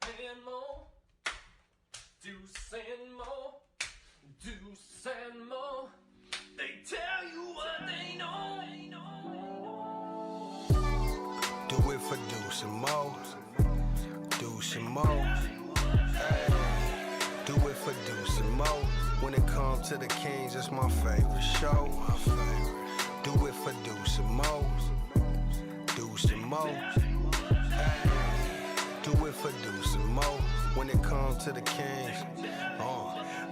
and Mo, Deuce and Mo, Deuce and Mo. They tell you what they know. Do it for Deuce and Mo, Deuce and Mo. Hey. Do it for Deuce and Mo. When it comes to the Kings, it's my favorite show. Do it for Deuce and Mo, Deuce and Mo. Hey. Do it for Deuce and Mo. When it comes to the Kings,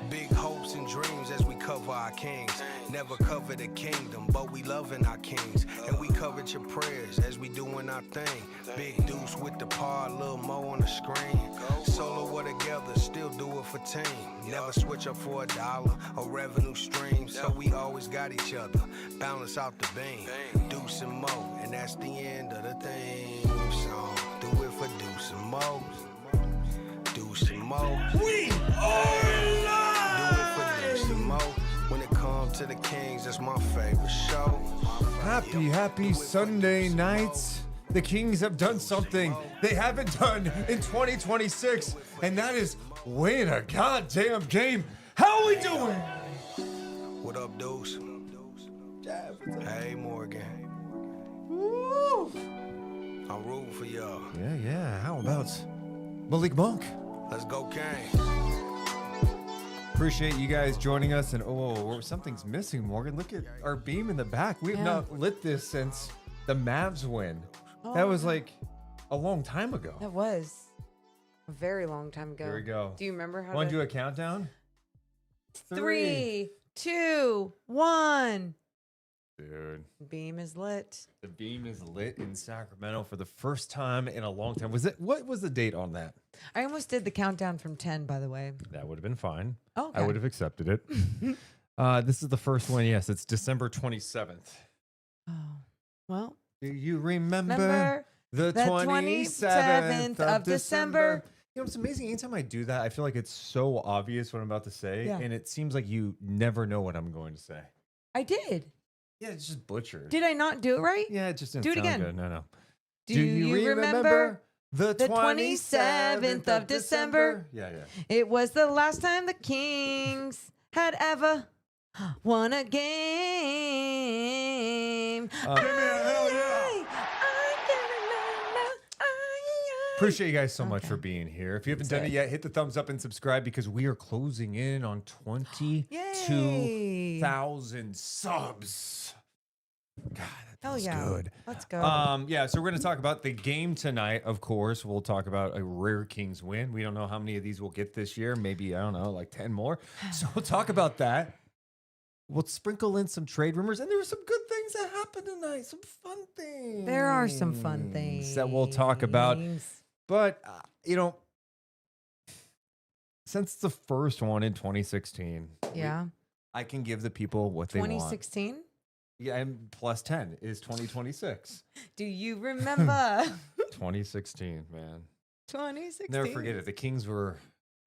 big hopes and dreams as we cover our kings. Never cover the kingdom, but we loving our kings. And we covered your prayers as we doing our thing. Big Deuce with the par, Lil Mo on the screen. Solo or together, still do it for team. Never switch up for $1 or revenue stream. So we always got each other, balance out the beam. Deuce and Mo, and that's the end of the theme song. Do it for Deuce and Mo, Deuce and Mo. We are live! Do it for Deuce and Mo. When it comes to the Kings, that's my favorite show. Happy Sunday night. The Kings have done something they haven't done in 2026, and that is win a goddamn game. How are we doing? What up, Deuce? Hey, Morgan. Woo. I'm rooting for y'all. Yeah. How about Malik Monk? Let's go, Kings. Appreciate you guys joining us. And something's missing, Morgan. Look at our beam in the back. We've not lit this since the Mavs win. That was like a long time ago. That was a very long time ago. Here we go. Do you remember how Want to do a countdown? 3, 2, 1. Dude. Beam is lit. The beam is lit in Sacramento for the first time in a long time. What was the date on that? I almost did the countdown from 10, by the way. That would have been fine. Oh, okay. I would have accepted it. This is the first one. Yes, it's December 27th. Oh, well. Do you remember the 27th of December? December? You know, it's amazing. Anytime I do that, I feel like it's so obvious what I'm about to say. Yeah. And it seems like you never know what I'm going to say. I did. Yeah, it's just butchered. Did I not do it right? Yeah, it just didn't Do it sound again. good. No. Do you remember the 27th of December? Yeah. It was the last time the Kings had ever won a game. Give me a hell yeah. Appreciate you guys so much for being here. If you haven't done it yet, hit the thumbs up and subscribe because we are closing in on 22,000 subs. God, that feels good. Let's go. So we're going to talk about the game tonight. Of course, we'll talk about a rare Kings win. We don't know how many of these we'll get this year. Maybe, I don't know, like 10 more. So we'll talk about that. We'll sprinkle in some trade rumors, and there were some good things that happened tonight. Some fun things. There are some fun things that we'll talk about. But, since it's the first one in 2016, I can give the people what they want. 2016? Yeah, and plus 10 is 2026. Do you remember? 2016, man. 2016. Never forget it. The Kings were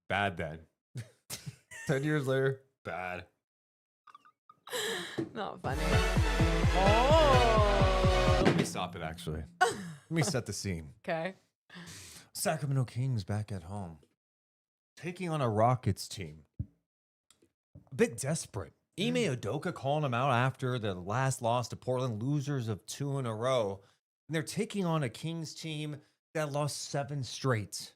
bad then. 10 years later, bad. Not funny. Oh! Let me stop it, actually. Let me set the scene. Okay. Sacramento Kings back at home, taking on a Rockets team. A bit desperate. Ime Udoka calling them out after the last loss to Portland, losers of 2 in a row. And they're taking on a Kings team that lost 7 straight.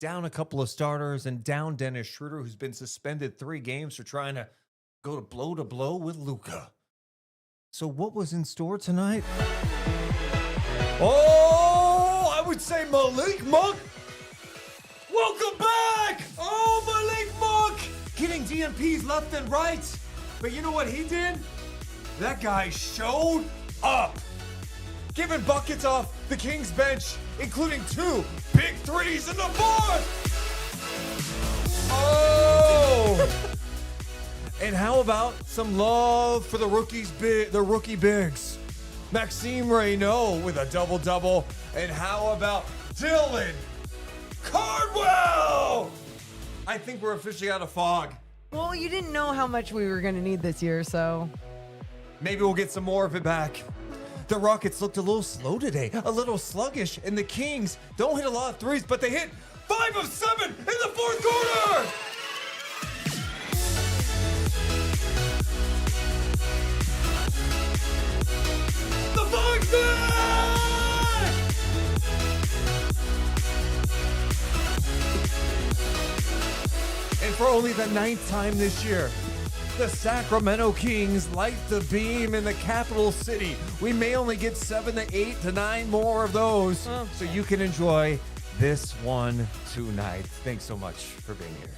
Down a couple of starters and down Dennis Schroder, who's been suspended 3 games for trying to go to blow with Luka. So what was in store tonight? Oh, I would say Malik Monk. Welcome back. Oh, Malik Monk. Getting DMPs left and right. But you know what he did? That guy showed up. Giving buckets off the Kings bench, including 2 big threes in the fourth. Oh. And how about some love for the rookie bigs? Maxime Reynaud with a double-double. And how about Dylan Cardwell? I think we're officially out of fog. Well, you didn't know how much we were going to need this year, so. Maybe we'll get some more of it back. The Rockets looked a little slow today, a little sluggish, and the Kings don't hit a lot of threes, but they hit 5 of 7 in the fourth quarter. The Bucks back! And for only the 9th time this year, the Sacramento Kings light the beam in the capital city. We may only get 7 to 8 to 9 more of those, so you can enjoy this one tonight. Thanks so much for being here.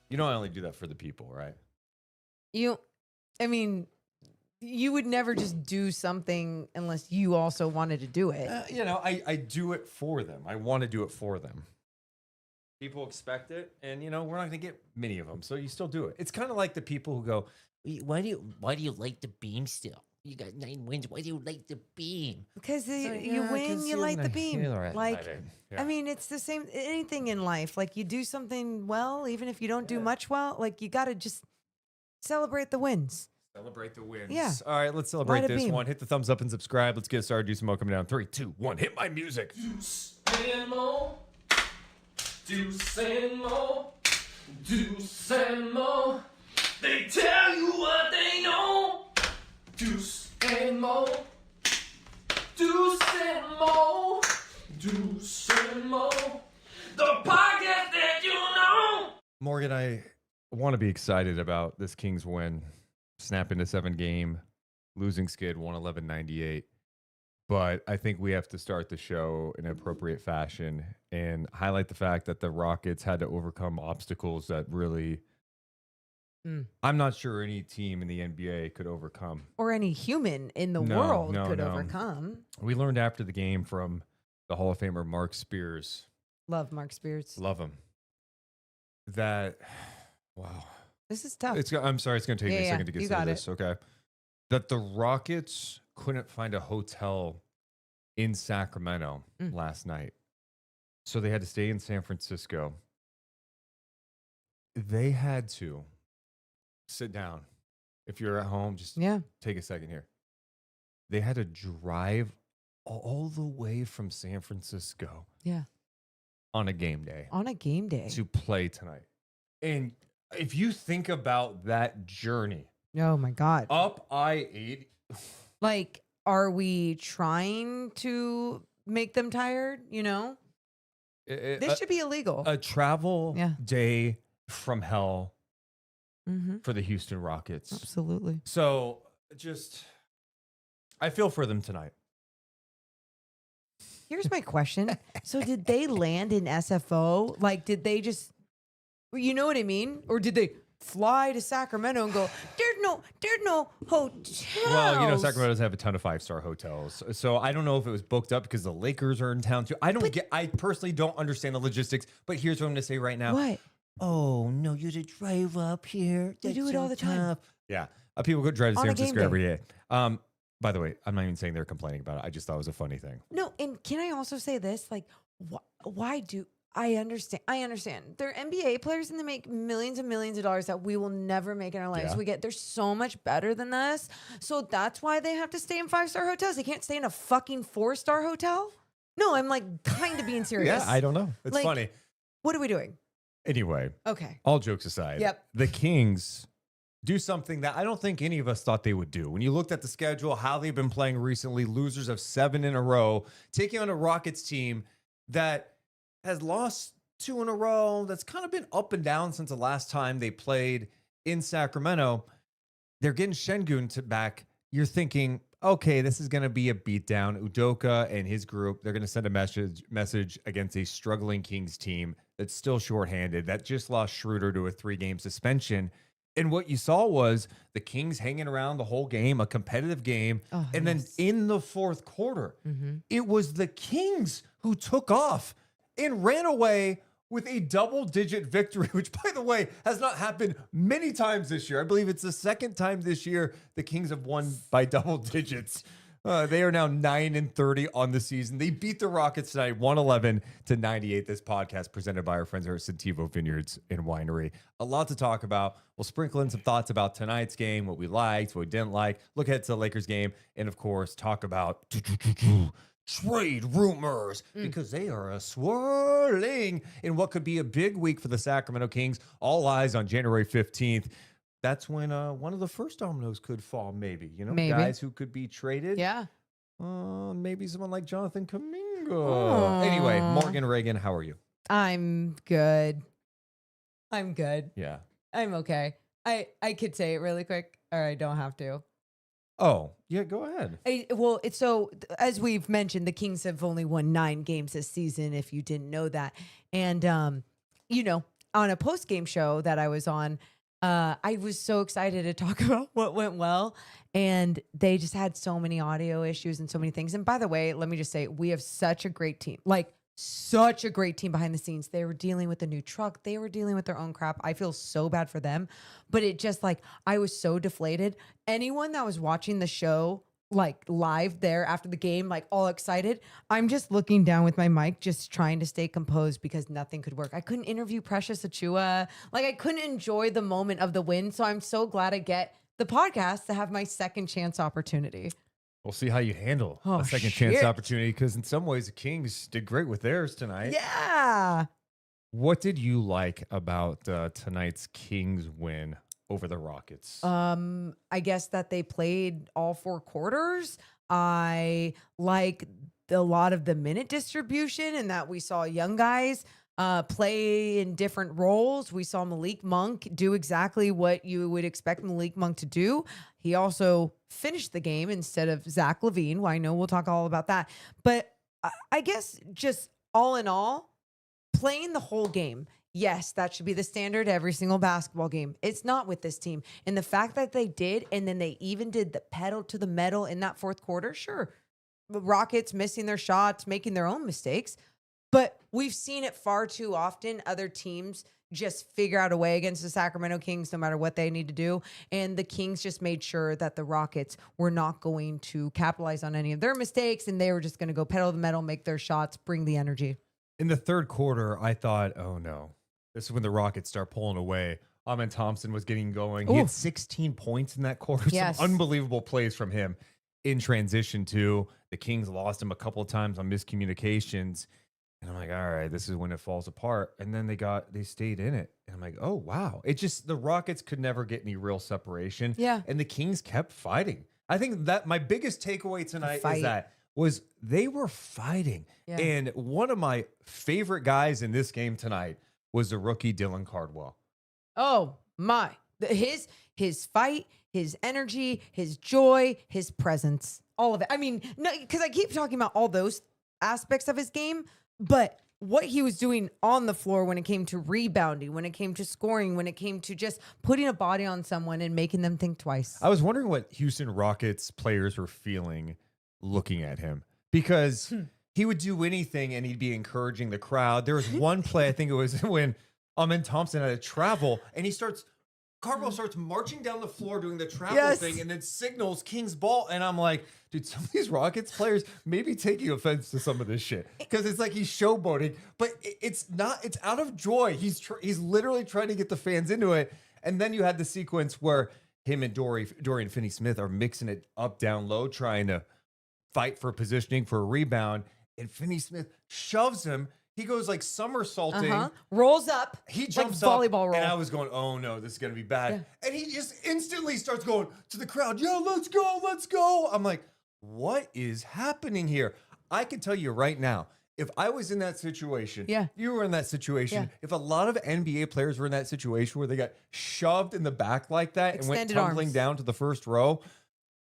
You know I only do that for the people, right? You would never just do something unless you also wanted to do it. I do it for them. I want to do it for them. People expect it, and we're not going to get many of them, so you still do it. It's kind of like the people who go, Why do you like the beam still? You got 9 wins. Why do you like the beam? Because you win, you light the beam. Yeah. It's the same, anything in life. Like, you do something well, even if you don't do much well, like, you got to just celebrate the wins. Celebrate the wins. Yeah. All right, let's celebrate Light a this beam. one. Hit the thumbs up and subscribe. Let's get started. Deuce and Mo coming down. 3, 2, 1. Hit my music. Deuce and Mo. Deuce and Mo. Deuce and Mo. They tell you what they know. Deuce and Mo. Deuce and Mo. Deuce and Mo. The podcast that you know. Morgan, I want to be excited about this Kings win. Snap into 7-game, losing skid 111-98. But I think we have to start the show in an appropriate fashion and highlight the fact that the Rockets had to overcome obstacles that really, I'm not sure any team in the NBA could overcome. Or any human in the No, world no, could no. overcome. We learned after the game from the Hall of Famer Mark Spears. Love Mark Spears. Love him. That, wow. This is tough. I'm sorry, it's going to take me a Yeah, second to get you through got this, okay? That the Rockets couldn't find a hotel in Sacramento last night. So they had to stay in San Francisco. They had to sit down. If you're at home, just take a second here. They had to drive all the way from San Francisco on a game day. On a game day. To play tonight. And if you think about that journey, Oh my God. up I-80. Like, are we trying to make them tired? This should be illegal. A travel day from hell Mm-hmm. for the Houston Rockets. Absolutely. So I feel for them tonight. Here's my question. So did they land in SFO? Like, did they just, you know what I mean? Or did they fly to Sacramento and go, there's no hotels? Well, Sacramento doesn't have a ton of 5-star hotels. So I don't know if it was booked up because the Lakers are in town too. I personally don't understand the logistics, but here's what I'm going to say right now. What? Oh, no, you had to drive up here. They do it all the time. Yeah. People go drive to On San a game Francisco day. every day. By the way, I'm not even saying they're complaining about it. I just thought it was a funny thing. No, and can I also say this? Like, why do I understand? I understand. They're NBA players and they make millions and millions of dollars that we will never make in our lives. Yeah. They're so much better than us. So that's why they have to stay in 5-star hotels. They can't stay in a fucking 4-star hotel. No, I'm like kind of being serious. Yeah, I don't know. It's Like, funny. What are we doing? Anyway, Okay. all jokes aside, Yep. the Kings do something that I don't think any of us thought they would do. When you looked at the schedule, how they've been playing recently, losers of 7 in a row, taking on a Rockets team that has lost 2 in a row, that's kind of been up and down since the last time they played in Sacramento. They're getting Şengün back. You're thinking, okay, this is going to be a beatdown. Udoka and his group, they're going to send a message against a struggling Kings team that's still shorthanded, that just lost Schroder to a 3-game suspension. And what you saw was the Kings hanging around the whole game, a competitive game. And then in the fourth quarter, it was the Kings who took off and ran away with a double-digit victory, which, by the way, has not happened many times this year. I believe it's the second time this year the Kings have won by double digits. They are now 9-30 on the season. They beat the Rockets tonight, 111-98. This podcast presented by our friends here at Sentivo Vineyards and Winery. A lot to talk about. We'll sprinkle in some thoughts about tonight's game, what we liked, what we didn't like, look ahead to the Lakers game, and, of course, talk about trade rumors because they are swirling in what could be a big week for the Sacramento Kings. All eyes on January 15th. That's when one of the first dominoes could fall, maybe. Maybe. Guys who could be traded. Yeah. Maybe someone like Jonathan Kuminga. Aw. Anyway, Morgan Reagan, how are you? I'm good. Yeah. I'm okay. I could say it really quick, or I don't have to. Oh, yeah, go ahead. It's so, as we've mentioned, the Kings have only won 9 games this season, if you didn't know that. And, on a post-game show that I was on, I was so excited to talk about what went well. And they just had so many audio issues and so many things. And by the way, let me just say, we have such a great team. Such a great team behind the scenes. They were dealing with a new truck. They were dealing with their own crap. I feel so bad for them. But it just I was so deflated. Anyone that was watching the show live there after the game, all excited, I'm just looking down with my mic, just trying to stay composed because nothing could work. I couldn't interview Precious Achua. I couldn't enjoy the moment of the win. So I'm so glad I get the podcast to have my second chance opportunity. We'll see how you handle Oh, a second shit. chance opportunity, because in some ways the Kings did great with theirs tonight. Yeah. What did you like about tonight's Kings win over the Rockets? I guess that they played all 4 quarters. I like a lot of the minute distribution and that we saw young guys play in different roles. We saw Malik Monk do exactly what you would expect Malik Monk to do. He also finished the game instead of Zach LaVine. Well, I know we'll talk all about that. But I guess just all in all, playing the whole game. Yes, that should be the standard every single basketball game. It's not with this team. And the fact that they did, and then they even did the pedal to the metal in that 4th quarter, sure. The Rockets missing their shots, making their own mistakes. But we've seen it far too often. Other teams just figure out a way against the Sacramento Kings, no matter what they need to do. And the Kings just made sure that the Rockets were not going to capitalize on any of their mistakes. And they were just going to go pedal to the metal, make their shots, bring the energy. In the 3rd quarter, I thought, oh no, this is when the Rockets start pulling away. Amen Thompson was getting going. He had 16 points in that quarter. Yes. Some unbelievable plays from him in transition too. The Kings lost him a couple of times on miscommunications. And I'm like, all right, this is when it falls apart. And then they stayed in it. And I'm like, oh, wow. It just, the Rockets could never get any real separation. Yeah. And the Kings kept fighting. I think that my biggest takeaway tonight fight. is that was they were fighting. Yeah. And one of my favorite guys in this game tonight was the rookie Dylan Cardwell. Oh my, his fight, his energy, his joy, his presence, all of it. I mean, no, because I keep talking about all those aspects of his game, but what he was doing on the floor when it came to rebounding, when it came to scoring, when it came to just putting a body on someone and making them think twice. I was wondering what Houston Rockets players were feeling looking at him, because he would do anything and he'd be encouraging the crowd. There was one play, I think it was when Amen Thompson had to travel, and Cardwell starts marching down the floor doing the travel thing and then signals King's ball. And I'm like, dude, some of these Rockets players may be taking offense to some of this shit, because it's like he's showboating, but it's not, it's out of joy. He's literally trying to get the fans into it. And then you had the sequence where him and Dorian Finney-Smith are mixing it up down low, trying to fight for positioning for a rebound. And Finney-Smith shoves him. He goes somersaulting. Rolls up. He jumps like up, volleyball roll. and I was going, oh no, this is going to be bad. And he just instantly starts going to the crowd, yeah, let's go, let's go. I'm like, what is happening here? I can tell you right now, if I was in that situation, you were in that situation, if a lot of NBA players were in that situation where they got shoved in the back like that Extended and went tumbling arms down to the first row,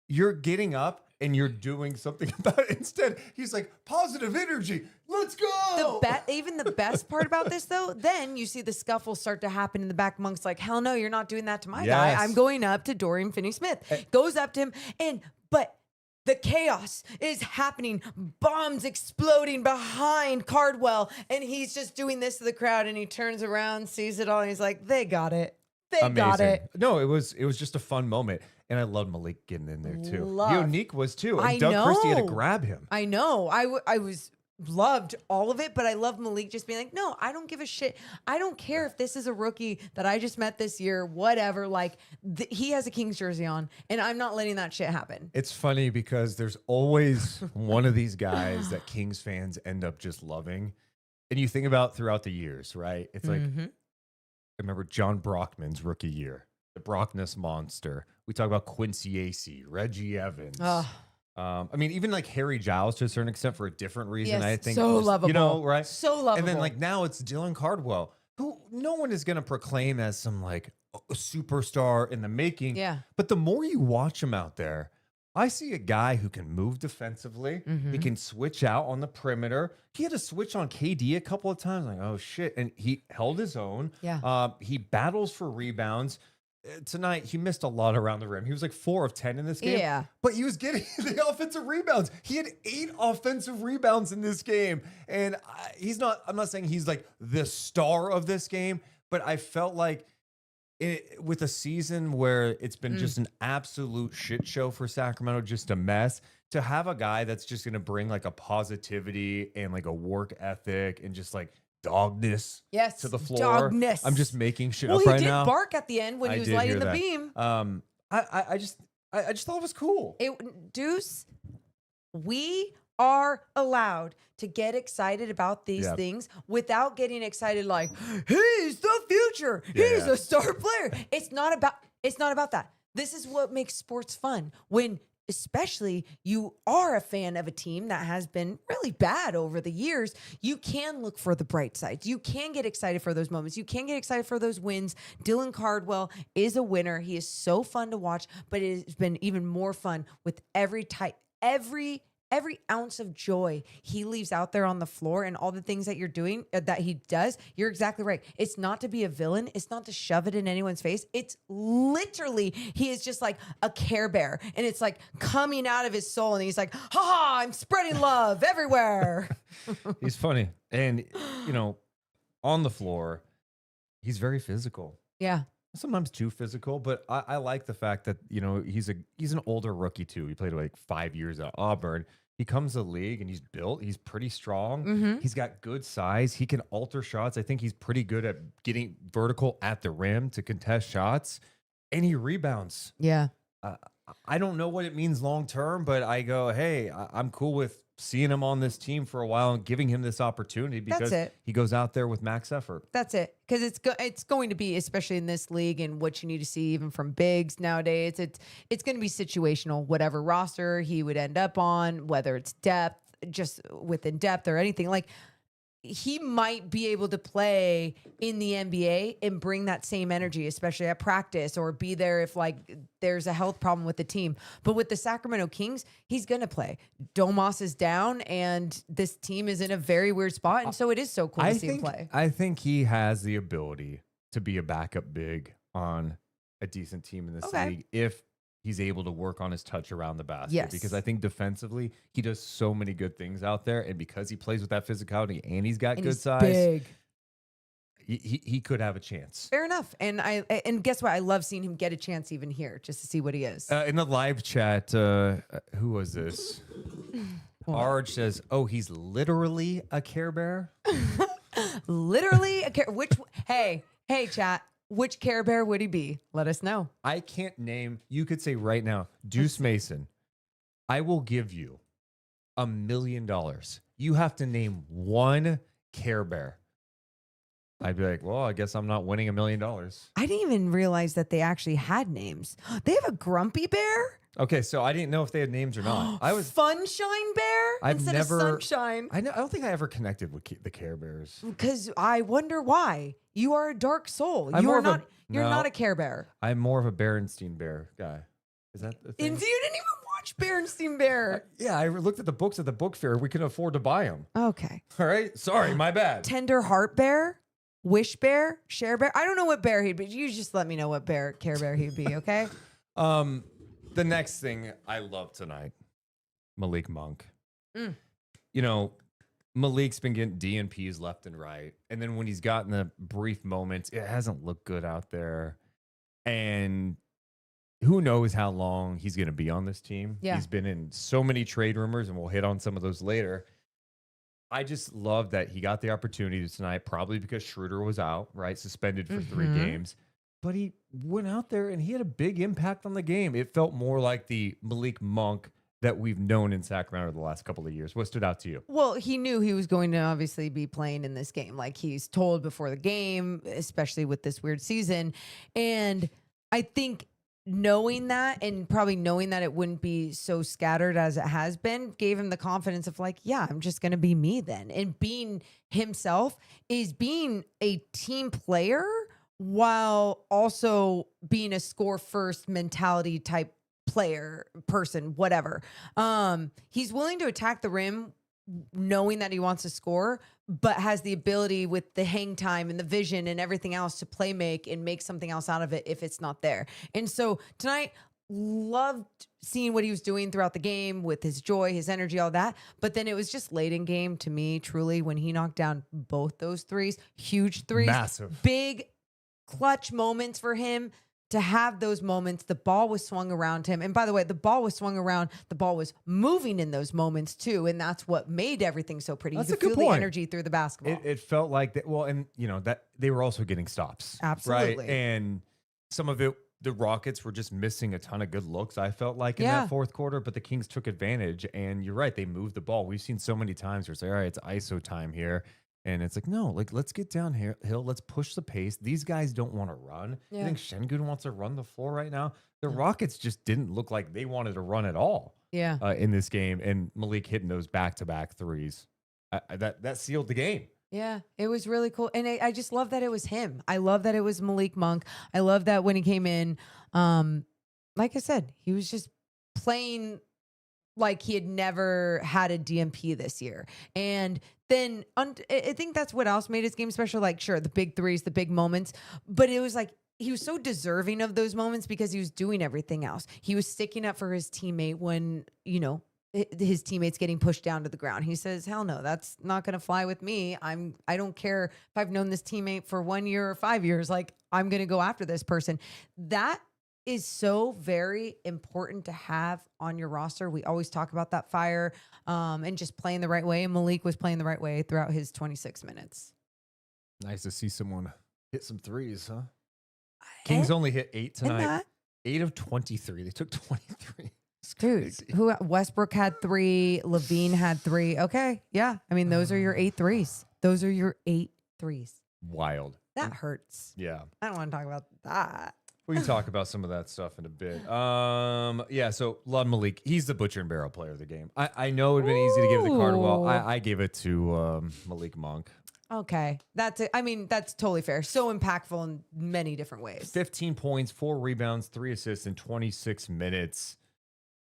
you're getting up and you're doing something about it. Instead, he's like, positive energy. Let's go. Even the best part about this, though, then you see the scuffle start to happen in the back. Monk's like, hell no, you're not doing that to my guy. I'm going up to Dorian Finney-Smith. Goes up to him, but the chaos is happening. Bombs exploding behind Cardwell, and he's just doing this to the crowd, and he turns around, sees it all, and he's like, they got it. They got it. No, it was just a fun moment. And I loved Malik getting in there too. Nique was too. And I Doug Christie had to know. grab him. I know. I was loved all of it, but I love Malik just being like, no, I don't give a shit. I don't care if this is a rookie that I just met this year, whatever. Like he has a Kings jersey on and I'm not letting that shit happen. It's funny because there's always one of these guys that Kings fans end up just loving. And you think about throughout the years, right? It's like, I remember John Brockman's rookie year, the Brockness monster. We talk about Quincy Acey, Reggie Evans. I mean, even like Harry Giles to a certain extent for a different reason. Yes, I think so lovable. You know, right? So lovable. And then like now it's Dylan Cardwell, who no one is going to proclaim as some like a superstar in the making. Yeah. But the more you watch him out there, I see a guy who can move defensively. He can switch out on the perimeter. He had to switch on KD a couple of times. Like, oh shit. And he held his own. Yeah. He battles for rebounds. Tonight, he missed a lot around the rim. He was like 4 of 10 in this game. Yeah. But he was getting the offensive rebounds. He had 8 offensive rebounds in this game. And I'm not saying he's like the star of this game, but I felt like with a season where it's been just an absolute shit show for Sacramento, just a mess, to have a guy that's just going to bring like a positivity and like a work ethic and just like dogness to the floor. Dogness. I'm just making shit well, up right he did now. bark at the end when he was did lighting hear the that. beam. I just thought it was cool. Deuce, we are allowed to get excited about these things without getting excited like, he's the future. He's a star player. It's not about that. This is what makes sports fun. When especially you are a fan of a team that has been really bad over the years, you can look for the bright sides. You can get excited for those moments. You can get excited for those wins. Dylan Cardwell is a winner. He is so fun to watch, but it has been even more fun with every ounce of joy he leaves out there on the floor and all the things that you're doing that he does. You're exactly right. It's not to be a villain. It's not to shove it in anyone's face. It's literally, he is just like a Care Bear and it's like coming out of his soul and he's like, ha, I'm spreading love everywhere. He's funny. And, you know, on the floor, he's very physical. Yeah. Sometimes too physical, but I like the fact that, you know, he's an older rookie too. He played like 5 years at Auburn. He comes to the league and he's built. He's pretty strong. He's got good size. He can alter shots. I think he's pretty good at getting vertical at the rim to contest shots, and he rebounds. Yeah. I don't know what it means long term, but I go, hey, I'm cool with seeing him on this team for a while and giving him this opportunity because he goes out there with max effort. That's it. Because it's going to be, especially in this league and what you need to see even from bigs nowadays, it's going to be situational. Whatever roster he would end up on, whether it's depth, just within depth or anything. Like, he might be able to play in the NBA and bring that same energy, especially at practice, or be there if like there's a health problem with the team. But with the Sacramento Kings, he's going to play. Domas is down and this team is in a very weird spot. And so it is so cool to see him play. I think he has the ability to be a backup big on a decent team in this league if he's able to work on his touch around the basket. Yes. Because I think defensively, he does so many good things out there. And because he plays with that physicality and he's got good size, big. He could have a chance. Fair enough. And guess what? I love seeing him get a chance even here just to see what he is. In the live chat, who was this? Arj says, oh, he's literally a Care Bear? Literally a Care... Hey, chat. Which Care Bear would he be? Let us know. I can't name. You could say right now, Deuce Mason, I will give you $1 million. You have to name one Care Bear. I'd be like, well, I guess I'm not winning $1 million. I didn't even realize that they actually had names. They have a Grumpy Bear? Okay, so I didn't know if they had names or not. I was Funshine Bear instead of Sunshine. I don't think I ever connected with the Care Bears. Because I wonder why. You are a dark soul. You're not a Care Bear. I'm more of a Berenstein Bear guy. Is that the thing? And you didn't even watch Berenstein Bear. Yeah, I looked at the books at the book fair. We couldn't afford to buy them. Okay. All right. Sorry, my bad. Tender Heart Bear? Wish Bear? Share Bear? I don't know what bear he'd be. You just let me know what Care Bear he'd be, okay? The next thing I love tonight, Malik Monk. You know, Malik's been getting DNPs left and right. And then when he's gotten the brief moments, it hasn't looked good out there. And who knows how long he's going to be on this team. Yeah. He's been in so many trade rumors, and we'll hit on some of those later. I just love that he got the opportunity tonight, probably because Schroder was out, right? Suspended for 3 games. But he went out there and he had a big impact on the game. It felt more like the Malik Monk that we've known in Sacramento the last couple of years. What stood out to you? Well, he knew he was going to obviously be playing in this game. Like he's told before the game, especially with this weird season. And I think knowing that and probably knowing that it wouldn't be so scattered as it has been gave him the confidence of like, yeah, I'm just going to be me then. And being himself is being a team player while also being a score first mentality type person, whatever. He's willing to attack the rim knowing that he wants to score, but has the ability with the hang time and the vision and everything else to play make and make something else out of it if it's not there. And so tonight, loved seeing what he was doing throughout the game with his joy, his energy, all that. But then it was just late in game to me, truly, when he knocked down both those threes, huge threes, Massive. big clutch moments for him. To have those moments, the ball was swung around him. And by the way, the ball was swung around. The ball was moving in those moments too. And that's what made everything so pretty. That's you a could good feel point. the energy through the basketball. It felt like that. Well, and you know that they were also getting stops. Absolutely. Right? And some of it, the Rockets were just missing a ton of good looks, I felt like, in Yeah. that fourth quarter, but the Kings took advantage. And you're right, they moved the ball. We've seen so many times where it's like, all right, it's ISO time here. And it's like, no, like, let's get down here, Hill. Let's push the pace. These guys don't want to run. Yeah. You think Şengün wants to run the floor right now? The Rockets just didn't look like they wanted to run at all Yeah. in this game. And Malik hitting those back-to-back threes. That sealed the game. Yeah, it was really cool. And I just love that it was him. I love that it was Malik Monk. I love that when he came in, like I said, he was just playing like he had never had a DMP this year. And then I think that's what else made his game special. Like, sure, the big threes, the big moments, but it was like he was so deserving of those moments because he was doing everything else. He was sticking up for his teammate when, you know, his teammates getting pushed down to the ground. He says, hell no, that's not going to fly with me. I don't care if I've known this teammate for 1 year or 5 years, like I'm going to go after this person. That is so very important to have on your roster. We always talk about that fire and just playing the right way. And Malik was playing the right way throughout his 26 minutes. Nice to see someone hit some threes, huh? Kings only hit 8 tonight. 8 of 23. They took 23. Dude, who Westbrook had 3, LaVine had 3. Okay, yeah. I mean, those are your 8 threes. Those are your 8 threes. Wild. That hurts. Yeah. I don't want to talk about that. We can talk about some of that stuff in a bit. Yeah, so love Malik. He's the butcher and barrel player of the game. I know it would have been easy to give the card to Well. I gave it to Malik Monk. Okay. That's it. I mean, that's totally fair. So impactful in many different ways. 15 points, 4 rebounds, 3 assists in 26 minutes.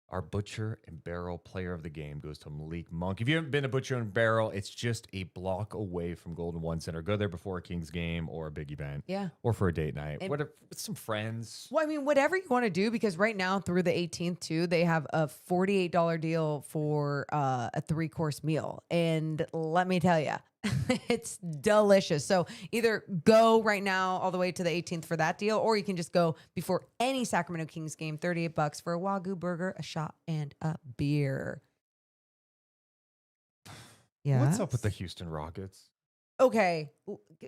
Our butcher and barrel player of the game goes to Malik Monk. If you haven't been a butcher and barrel, it's just a block away from Golden One Center. Go there before a Kings game or a big event. Yeah. Or for a date night. And- Whatever, with some friends. Well, I mean, whatever you want to do, because right now through the 18th too, they have a $48 deal for a 3-course meal. And let me tell you, it's delicious. So either go right now all the way to the 18th for that deal, or you can just go before any Sacramento Kings game, $38 for a Wagyu burger, a shot, and a beer. Yeah. What's up with the Houston Rockets? Okay.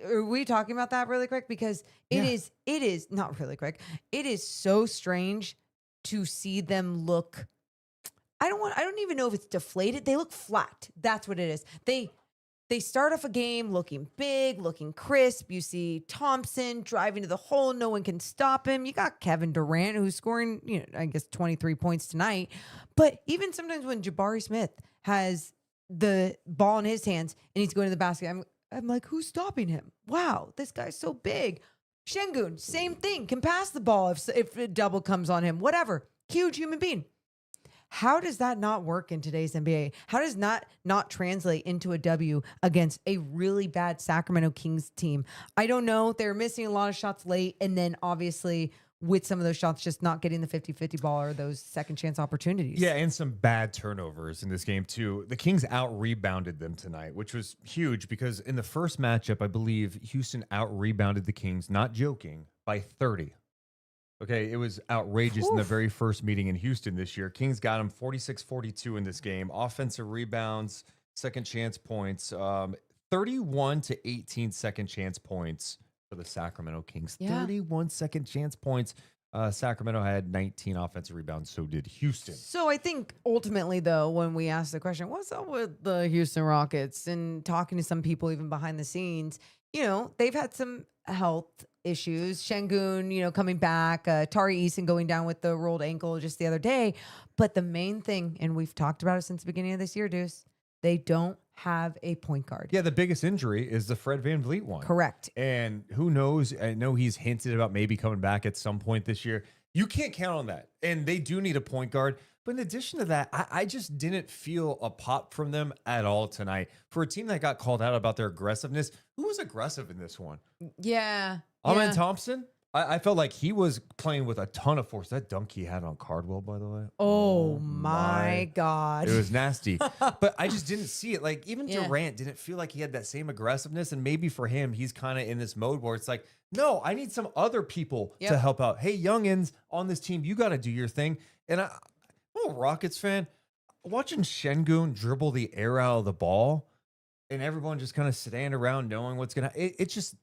Are we talking about that really quick? Because it Yeah. is not really quick. It is so strange to see them look. I don't even know if it's deflated. They look flat. That's what it is. They start off a game looking big, looking crisp. You see Thompson driving to the hole. No one can stop him. You got Kevin Durant, who's scoring, I guess 23 points tonight. But even sometimes when Jabari Smith has the ball in his hands and he's going to the basket, I'm like, who's stopping him? Wow, this guy's so big. Şengün, same thing. Can pass the ball if a double comes on him. Whatever. Huge human being. How does that not work in today's NBA? How does that not translate into a W against a really bad Sacramento Kings team? I don't know. They're missing a lot of shots late. And then obviously with some of those shots, just not getting the 50-50 ball or those second chance opportunities. Yeah, and some bad turnovers in this game too. The Kings out-rebounded them tonight, which was huge because in the first matchup, I believe Houston out-rebounded the Kings, not joking, by 30. Okay, it was outrageous in the very first meeting in Houston this year. Kings got them 46-42 in this game. Offensive rebounds, second chance points. 31 to 18 second chance points for the Sacramento Kings. Yeah. 31 second chance points. Sacramento had 19 offensive rebounds, so did Houston. So I think ultimately, though, when we ask the question, what's up with the Houston Rockets, and talking to some people even behind the scenes, they've had some health issues. Şengün, coming back, Tari Eason going down with the rolled ankle just the other day. But the main thing, and we've talked about it since the beginning of this year, Deuce, they don't have a point guard. Yeah, the biggest injury is the Fred VanVleet one. Correct. And who knows? I know he's hinted about maybe coming back at some point this year. You can't count on that. And they do need a point guard. But in addition to that, I just didn't feel a pop from them at all tonight. For a team that got called out about their aggressiveness, who was aggressive in this one? Yeah. Amen Thompson? I felt like he was playing with a ton of force. That dunk he had on Cardwell, by the way. Oh my God. It was nasty. But I just didn't see it. Like, even Yeah. Durant didn't feel like he had that same aggressiveness. And maybe for him, he's kind of in this mode where it's like, no, I need some other people to help out. Hey, youngins on this team, you got to do your thing. And I'm a Rockets fan. Watching Şengün dribble the air out of the ball and everyone just kind of stand around knowing what's going to,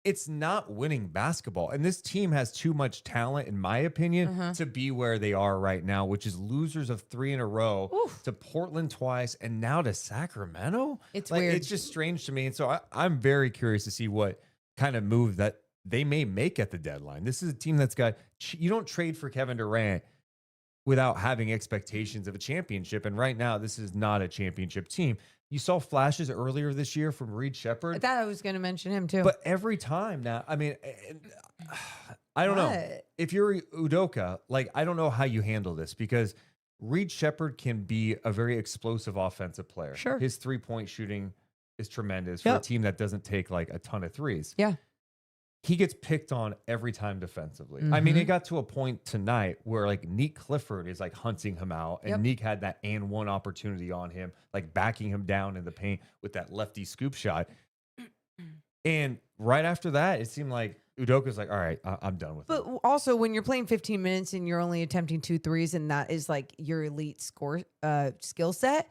it's not winning basketball. And this team has too much talent, in my opinion, to be where they are right now, which is losers of 3 in a row to Portland twice and now to Sacramento. It's like, weird. It's just strange to me. And so I'm very curious to see what kind of move that they may make at the deadline. This is a team that's you don't trade for Kevin Durant without having expectations of a championship. And right now, this is not a championship team. You saw flashes earlier this year from Reed Shepherd. I thought I was going to mention him too. But every time now, I mean, I don't know. What? If you're Udoka, like, I don't know how you handle this because Reed Shepherd can be a very explosive offensive player. Sure. His 3-point shooting is tremendous for a team that doesn't take like a ton of threes. Yeah. He gets picked on every time defensively. I mean, it got to a point tonight where like Nique Clifford is like hunting him out, and Nique had that and one opportunity on him, like backing him down in the paint with that lefty scoop shot. And right after that, it seemed like Udoka's like, all right, I'm done with it. But also, when you're playing 15 minutes and you're only attempting 2 threes, and that is like your elite skill set,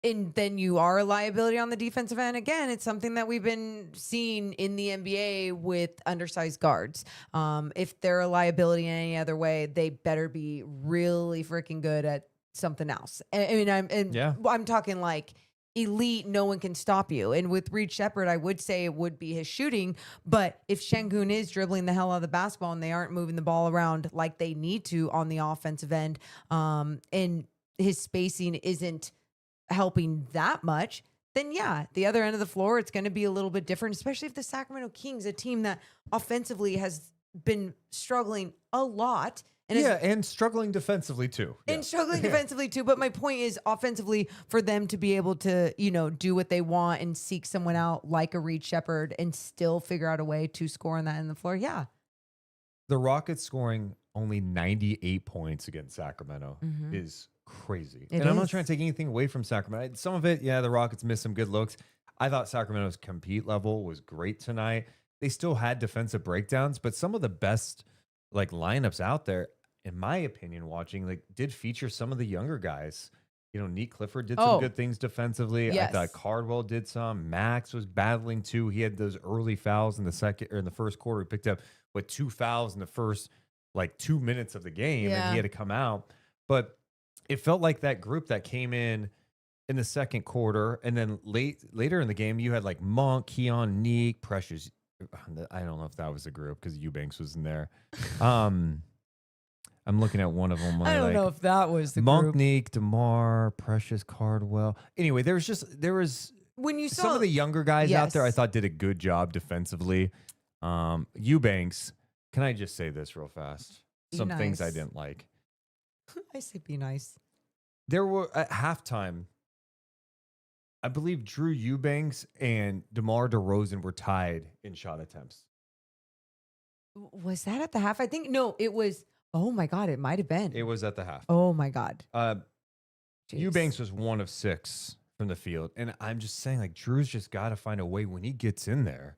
and then you are a liability on the defensive end. Again, it's something that we've been seeing in the NBA with undersized guards. If they're a liability in any other way, they better be really freaking good at something else. I mean, I'm talking like elite, no one can stop you. And with Reed Shepherd, I would say it would be his shooting. But if Şengün is dribbling the hell out of the basketball and they aren't moving the ball around like they need to on the offensive end, and his spacing isn't helping that much, then the other end of the floor, it's going to be a little bit different, especially if the Sacramento Kings, a team that offensively has been struggling a lot. And struggling defensively too. And struggling defensively too. But my point is, offensively, for them to be able to, do what they want and seek someone out like a Reed Shepherd and still figure out a way to score on that end of the floor. Yeah. The Rockets scoring only 98 points against Sacramento is crazy. I'm not trying to take anything away from Sacramento. Some of it, the Rockets missed some good looks. I thought Sacramento's compete level was great tonight. They still had defensive breakdowns, but some of the best like lineups out there, in my opinion, watching, like, did feature some of the younger guys. Nique Clifford did some good things defensively. Yes. I thought Cardwell did some. Max was battling too. He had those early fouls in the first quarter. He picked up 2 fouls in the first 2 minutes of the game, and he had to come out. But it felt like that group that came in the second quarter, and then later in the game, you had like Monk, Keon, Nique, Precious. I don't know if that was the group because Eubanks was in there. I'm looking at one of them. I don't know if that was the Monk, group. Nique, DeMar, Precious, Cardwell. Anyway, there was When you saw some of the younger guys out there I thought did a good job defensively. Eubanks, can I just say this real fast? Some things I didn't like. I say be nice. There were at halftime, I believe Drew Eubanks and DeMar DeRozan were tied in shot attempts. Was that at the half? I think, no, it was. Oh my God, it might have been. It was at the half. Oh my God. Jeez. Jeez. Eubanks was 1 of 6 from the field. And I'm just saying, like, Drew's just got to find a way when he gets in there.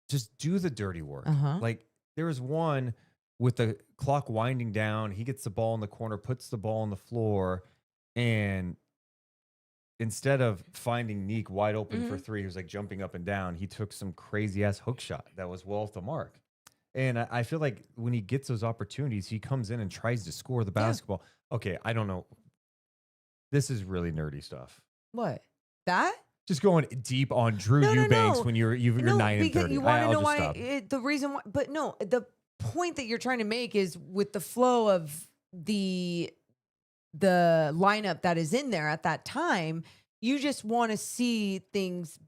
Just do the dirty work. Like, there was one with the clock winding down. He gets the ball in the corner, puts the ball on the floor, and instead of finding Nique wide open for three, he was like jumping up and down. He took some crazy ass hook shot that was well off the mark. And I feel like when he gets those opportunities, he comes in and tries to score the basketball. Okay, I don't know. This is really nerdy stuff. What? That? Just going deep on Drew Eubanks when you're 9 and 30. You want to know why? The reason why, but no, the point that you're trying to make is with the flow of the lineup that is in there at that time, you just want to see things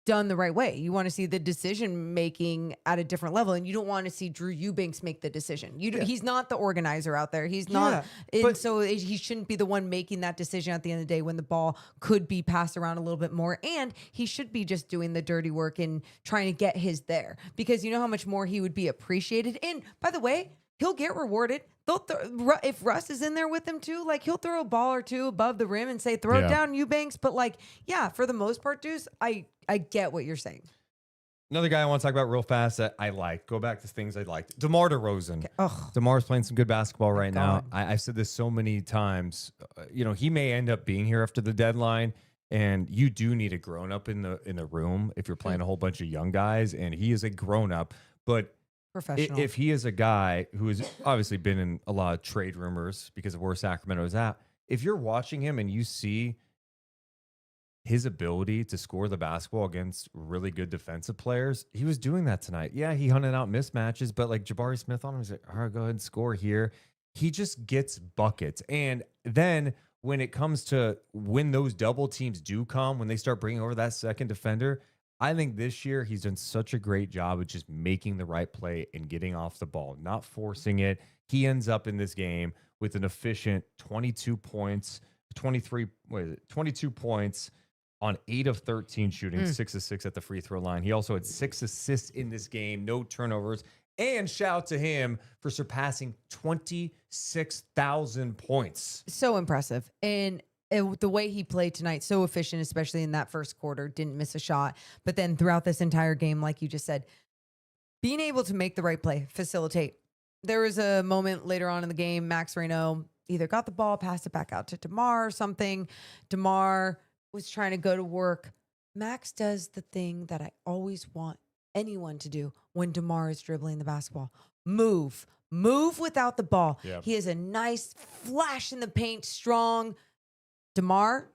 done the right way. You want to see the decision making at a different level, and you don't want to see Drew Eubanks make the decision. He's not the organizer out there. He's not, so he shouldn't be the one making that decision at the end of the day when the ball could be passed around a little bit more. And he should be just doing the dirty work and trying to get his there, because you know how much more he would be appreciated. And by the way, he'll get rewarded. If Russ is in there with him too, like he'll throw a ball or two above the rim and say, throw it down, Eubanks. But like, yeah, for the most part, Deuce, I get what you're saying. Another guy I want to talk about real fast that I like. Go back to things I liked. DeMar DeRozan. Okay. Oh. DeMar's playing some good basketball right now. I've said this so many times. He may end up being here after the deadline, and you do need a grown up in the room if you're playing a whole bunch of young guys. And he is a grown up, but professional. If he is a guy who has obviously been in a lot of trade rumors because of where Sacramento is at, if you're watching him and you see his ability to score the basketball against really good defensive players, he was doing that tonight. Yeah, he hunted out mismatches, but like Jabari Smith on him, he's like, all right, go ahead and score here. He just gets buckets. And then when it comes to when those double teams do come, when they start bringing over that second defender, I think this year he's done such a great job of just making the right play and getting off the ball, not forcing it. He ends up in this game with an efficient 22 points on 8 of 13 shooting, 6 of 6 at the free throw line. He also had 6 assists in this game, no turnovers. And shout out to him for surpassing 26,000 points. So impressive. And the way he played tonight, so efficient, especially in that first quarter, didn't miss a shot. But then throughout this entire game, like you just said, being able to make the right play, facilitate. There was a moment later on in the game, Max Reno either got the ball, passed it back out to DeMar or something. DeMar was trying to go to work. Max does the thing that I always want anyone to do when DeMar is dribbling the basketball. Move without the ball. Yep. He has a nice flash in the paint, strong. DeMar,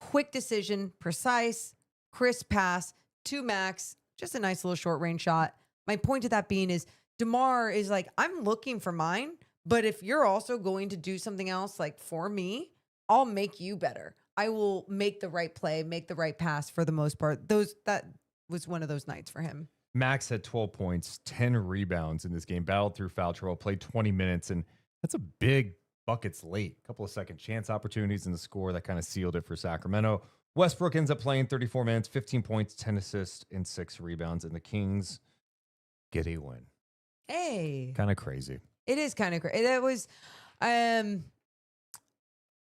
quick decision, precise, crisp pass to Max, just a nice little short range shot. My point to that being is DeMar is like, I'm looking for mine, but if you're also going to do something else like for me, I'll make you better. I will make the right play, make the right pass for the most part. That was one of those nights for him. Max had 12 points, 10 rebounds in this game, battled through foul trouble, played 20 minutes, and that's a big buckets late. A couple of second chance opportunities in the score that kind of sealed it for Sacramento. Westbrook ends up playing 34 minutes, 15 points, 10 assists, and 6 rebounds, and the Kings get a win. Hey. Kind of crazy. It is kind of crazy. That was the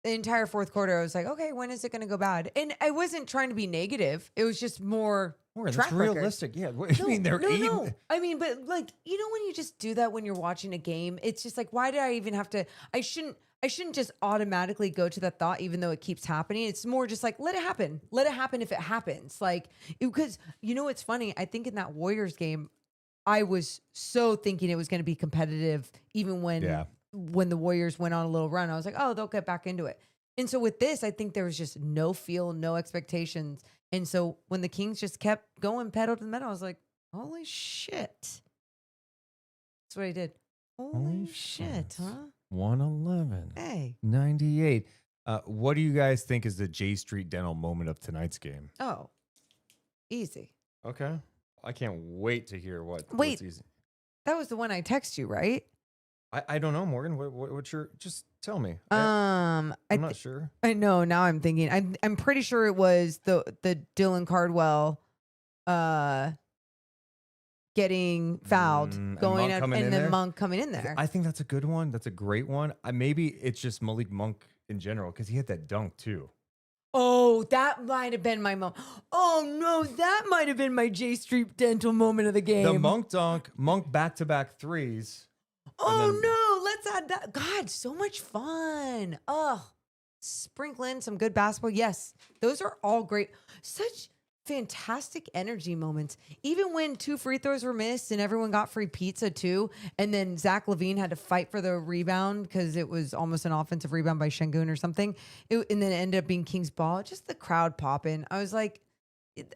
entire fourth quarter. I was like, okay, when is it going to go bad? And I wasn't trying to be negative. It was just more that's realistic. Yeah. I mean, they're eight. No. I mean, but like, you know, when you just do that when you're watching a game, it's just like, why did I even have to? I shouldn't just automatically go to that thought, even though it keeps happening. It's more just like, let it happen. Let it happen if it happens. Like, because you know, it's funny. I think in that Warriors game, I was so thinking it was going to be competitive, even when the Warriors went on a little run. I was like, oh, they'll get back into it. And so with this, I think there was just no feel, no expectations. And so when the Kings just kept going pedal to the metal, I was like, holy shit. That's what I did. Holy shit, huh? 111. Hey. 98. What do you guys think is the J Street Dental moment of tonight's game? Oh, easy. Okay. I can't wait to hear what's easy. That was the one I text you, right? I don't know, Morgan. What's your? Just tell me. I'm not sure. I know. Now I'm thinking. I'm pretty sure it was the Dylan Cardwell, getting fouled, going out, and then Monk coming in there. I think that's a good one. That's a great one. Maybe it's just Malik Monk in general because he had that dunk too. Oh, that might have been my moment. Oh no, that might have been my J Street Dental moment of the game. The Monk dunk, Monk back-to-back threes. Oh no, let's add that. God, so much fun. Oh, sprinkle in some good basketball. Yes, those are all great. Such fantastic energy moments. Even when 2 free throws were missed and everyone got free pizza too, and then Zach LaVine had to fight for the rebound because it was almost an offensive rebound by Şengün or something, and then it ended up being King's ball. Just the crowd popping. I was like,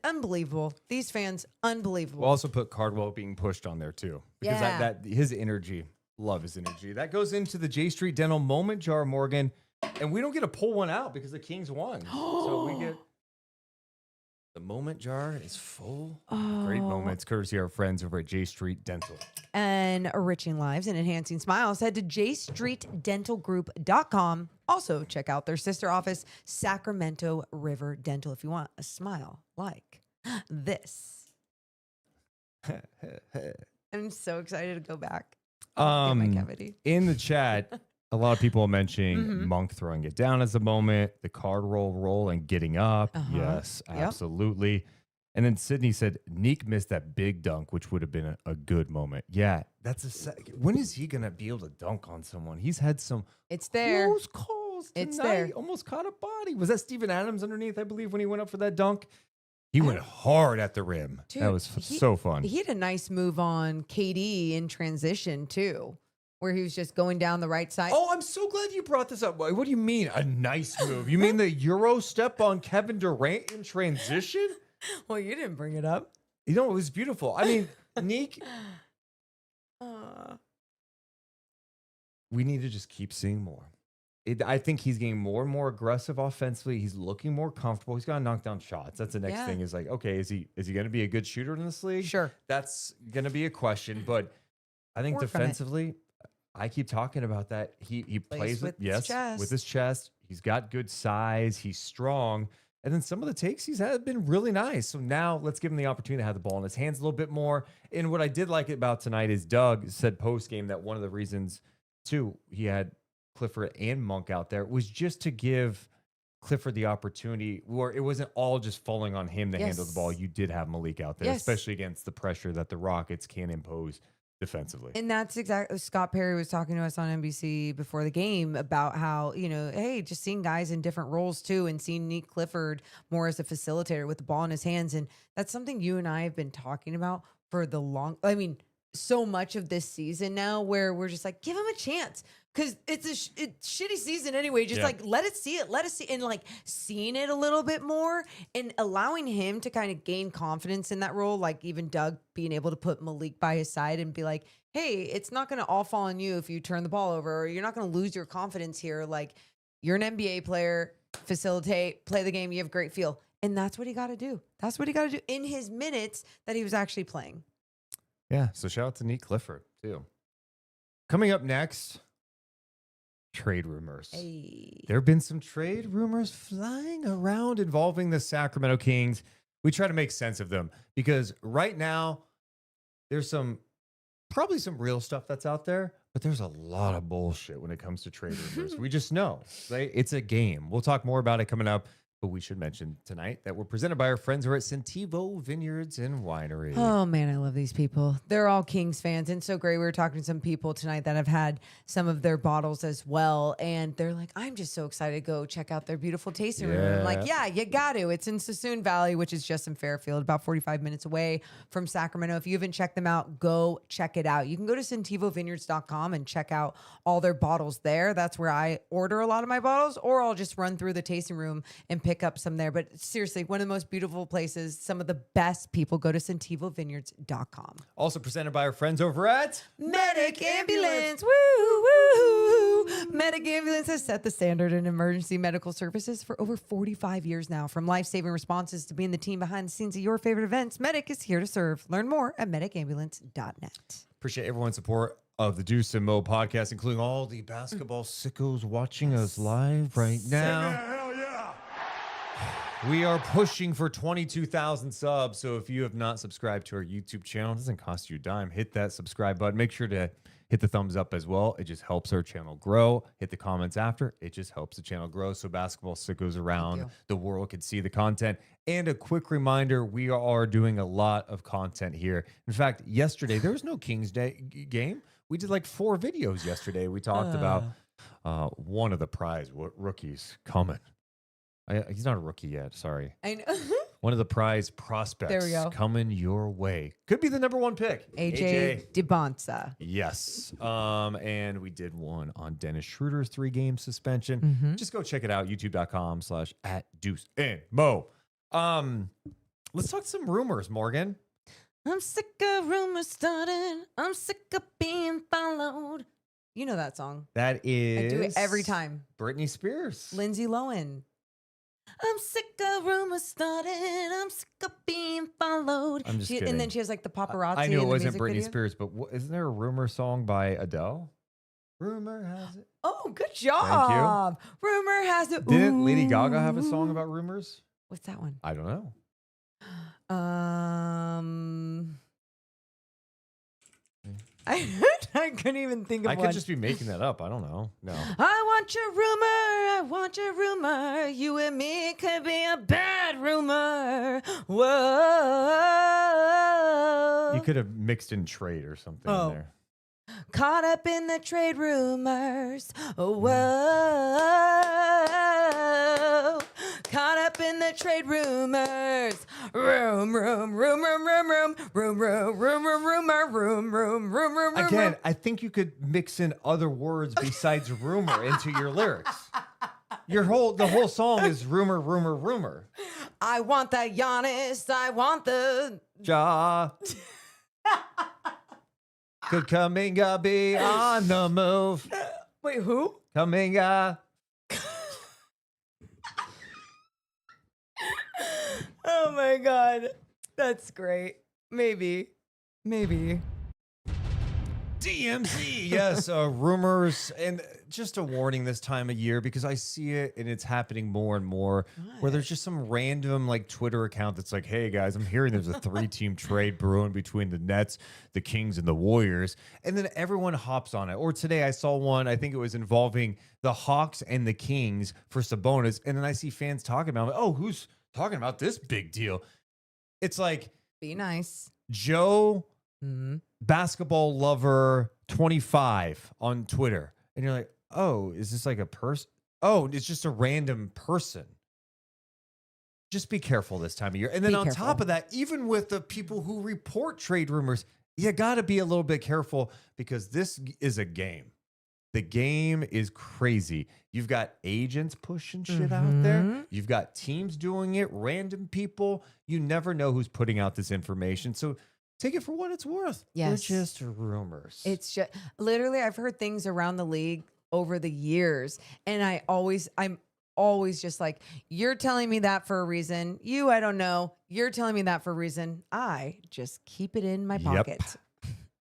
unbelievable. These fans, unbelievable. We'll also put Cardwell being pushed on there too, because that his energy, love his energy. That goes into the J Street Dental moment, Jar Morgan, and we don't get to pull one out because the Kings won. So we get the moment jar is full. Great moments, courtesy of our friends over at J Street Dental. And enriching lives and enhancing smiles. Head to jstreetdentalgroup.com. Also, check out their sister office, Sacramento River Dental, if you want a smile like this. I'm so excited to go back. Get my cavity. In the chat, a lot of people are mentioning Monk throwing it down as a moment, the card roll and getting up. Yes, absolutely. And then Sydney said Nique missed that big dunk, which would have been a good moment. Yeah, that's when is he gonna be able to dunk on someone? He's had some close calls tonight. It's there. Almost caught a body. Was that Steven Adams underneath, I believe, when he went up for that dunk? He went hard at the rim. Dude, that was so fun. He had a nice move on KD in transition too, where he was just going down the right side. Oh, I'm so glad you brought this up. What do you mean a nice move? You mean the Euro step on Kevin Durant in transition? Well, you didn't bring it up. You know, it was beautiful. I mean, Nique, we need to just keep seeing more. I think he's getting more and more aggressive offensively. He's looking more comfortable. He's got to knock down shots. That's the next thing is like, okay, is he going to be a good shooter in this league? Sure. That's going to be a question. But I think defensively, I keep talking about that. He plays with his chest. He's got good size. He's strong. And then some of the takes he's had have been really nice. So now let's give him the opportunity to have the ball in his hands a little bit more. And what I did like about tonight is Doug said post-game that one of the reasons, too, he had Clifford and Monk out there was just to give Clifford the opportunity where it wasn't all just falling on him to handle the ball. You did have Malik out there, especially against the pressure that the Rockets can impose defensively. And that's exactly Scott Perry was talking to us on NBC before the game about how, hey, just seeing guys in different roles too, and seeing Nique Clifford more as a facilitator with the ball in his hands. And that's something you and I have been talking about for so much of this season now, where we're just like, give him a chance. Because it's a shitty season anyway. Just let us see it. Let us see. And seeing it a little bit more and allowing him to kind of gain confidence in that role. Like even Doug being able to put Malik by his side and be like, hey, it's not going to all fall on you if you turn the ball over. Or you're not going to lose your confidence here. Like, you're an NBA player. Facilitate. Play the game. You have great feel. And that's what he got to do. That's what he got to do in his minutes that he was actually playing. Yeah. So shout out to Nique Clifford too. Coming up next, trade rumors. Hey. There have been some trade rumors flying around involving the Sacramento Kings. We try to make sense of them because right now there's probably some real stuff that's out there, but there's a lot of bullshit when it comes to trade rumors. We just know, right? It's a game. We'll talk more about it coming up. But we should mention tonight that we're presented by our friends who are at Sentivo Vineyards and Winery. Oh, man, I love these people. They're all Kings fans. And so great. We were talking to some people tonight that have had some of their bottles as well. And they're like, I'm just so excited to go check out their beautiful tasting room. I'm like, yeah, you got to. It's in Sassoon Valley, which is just in Fairfield, about 45 minutes away from Sacramento. If you haven't checked them out, go check it out. You can go to sentivovineyards.com and check out all their bottles there. That's where I order a lot of my bottles, or I'll just run through the tasting room and pick up some there. But seriously, one of the most beautiful places, some of the best people. Go to sentivovineyards.com. Also presented by our friends over at Medic Ambulance. Woo, woo. Medic Ambulance has set the standard in emergency medical services for over 45 years now. From life-saving responses to being the team behind the scenes of your favorite events, Medic is here to serve. Learn more at medicambulance.net. Appreciate everyone's support of the Deuce and Mo podcast, including all the basketball sickos watching us live right now. Hell yeah! We are pushing for 22,000 subs. So if you have not subscribed to our YouTube channel, it doesn't cost you a dime. Hit that subscribe button. Make sure to hit the thumbs up as well. It just helps our channel grow. Hit the comments after. It just helps the channel grow so basketball sickos around the world can see the content. And a quick reminder, we are doing a lot of content here. In fact, yesterday, there was no Kings Day game. We did like 4 videos yesterday. We talked about one of the prize rookies coming. He's not a rookie yet. Sorry. I know. One of the prize prospects There we go. coming your way. Could be the number one pick. AJ DeBonsa. Yes. And we did one on Dennis Schroeder's 3-game suspension. Mm-hmm. Just go check it out. YouTube.com/@DeuceandMo. Let's talk some rumors, Morgan. I'm sick of rumors starting. I'm sick of being followed. You know that song. That is. I do it every time. Britney Spears. Lindsay Lohan. I'm sick of rumors starting. I'm sick of being followed. I'm just kidding. And then she has like the paparazzi. I knew in it the wasn't music Britney video. Spears, but isn't there a rumor song by Adele? Rumor has it. Oh, good job. Rumor has it. Didn't Lady Gaga have a Ooh. song about rumors? What's that one? I don't know. I couldn't even think of I one. could just be making that up. I don't know. No. I want your rumor. I want your rumor. You and me could be a bad rumor. Whoa. You could have mixed in trade or something in there. Caught up in the trade rumors. Whoa. Caught up in the trade rumors. Rumor. Again, I think you could mix in other words besides rumor into your lyrics. The whole song is rumor, rumor, rumor. I want that Giannis. I want the. Ja. Could Kuminga be on the move? Wait, who? Kuminga. Oh my God. That's great. Maybe. DMZ. Yes, rumors. And just a warning this time of year because I see it and it's happening more and more where there's just some random like Twitter account that's like, hey guys, I'm hearing there's a 3-team trade brewing between the Nets, the Kings, and the Warriors. And then everyone hops on it. Or today I saw one, I think it was involving the Hawks and the Kings for Sabonis. And then I see fans talking about, oh, who's talking about this big deal? It's like Be nice. Joe Mm-hmm. basketball lover 25 on Twitter. And you're like, oh, is this like a person? Oh, it's just a random person. Just be careful this time of year. And then Be on careful. top of that, even with the people who report trade rumors, you got to be a little bit careful because this is a game. The game is crazy. You've got agents pushing shit out there. You've got teams doing it, random people. You never know who's putting out this information. So take it for what it's worth. Yes. They're just rumors. It's just literally, I've heard things around the league over the years, and I'm always just like, you're telling me that for a reason. I don't know. You're telling me that for a reason. I just keep it in my pocket.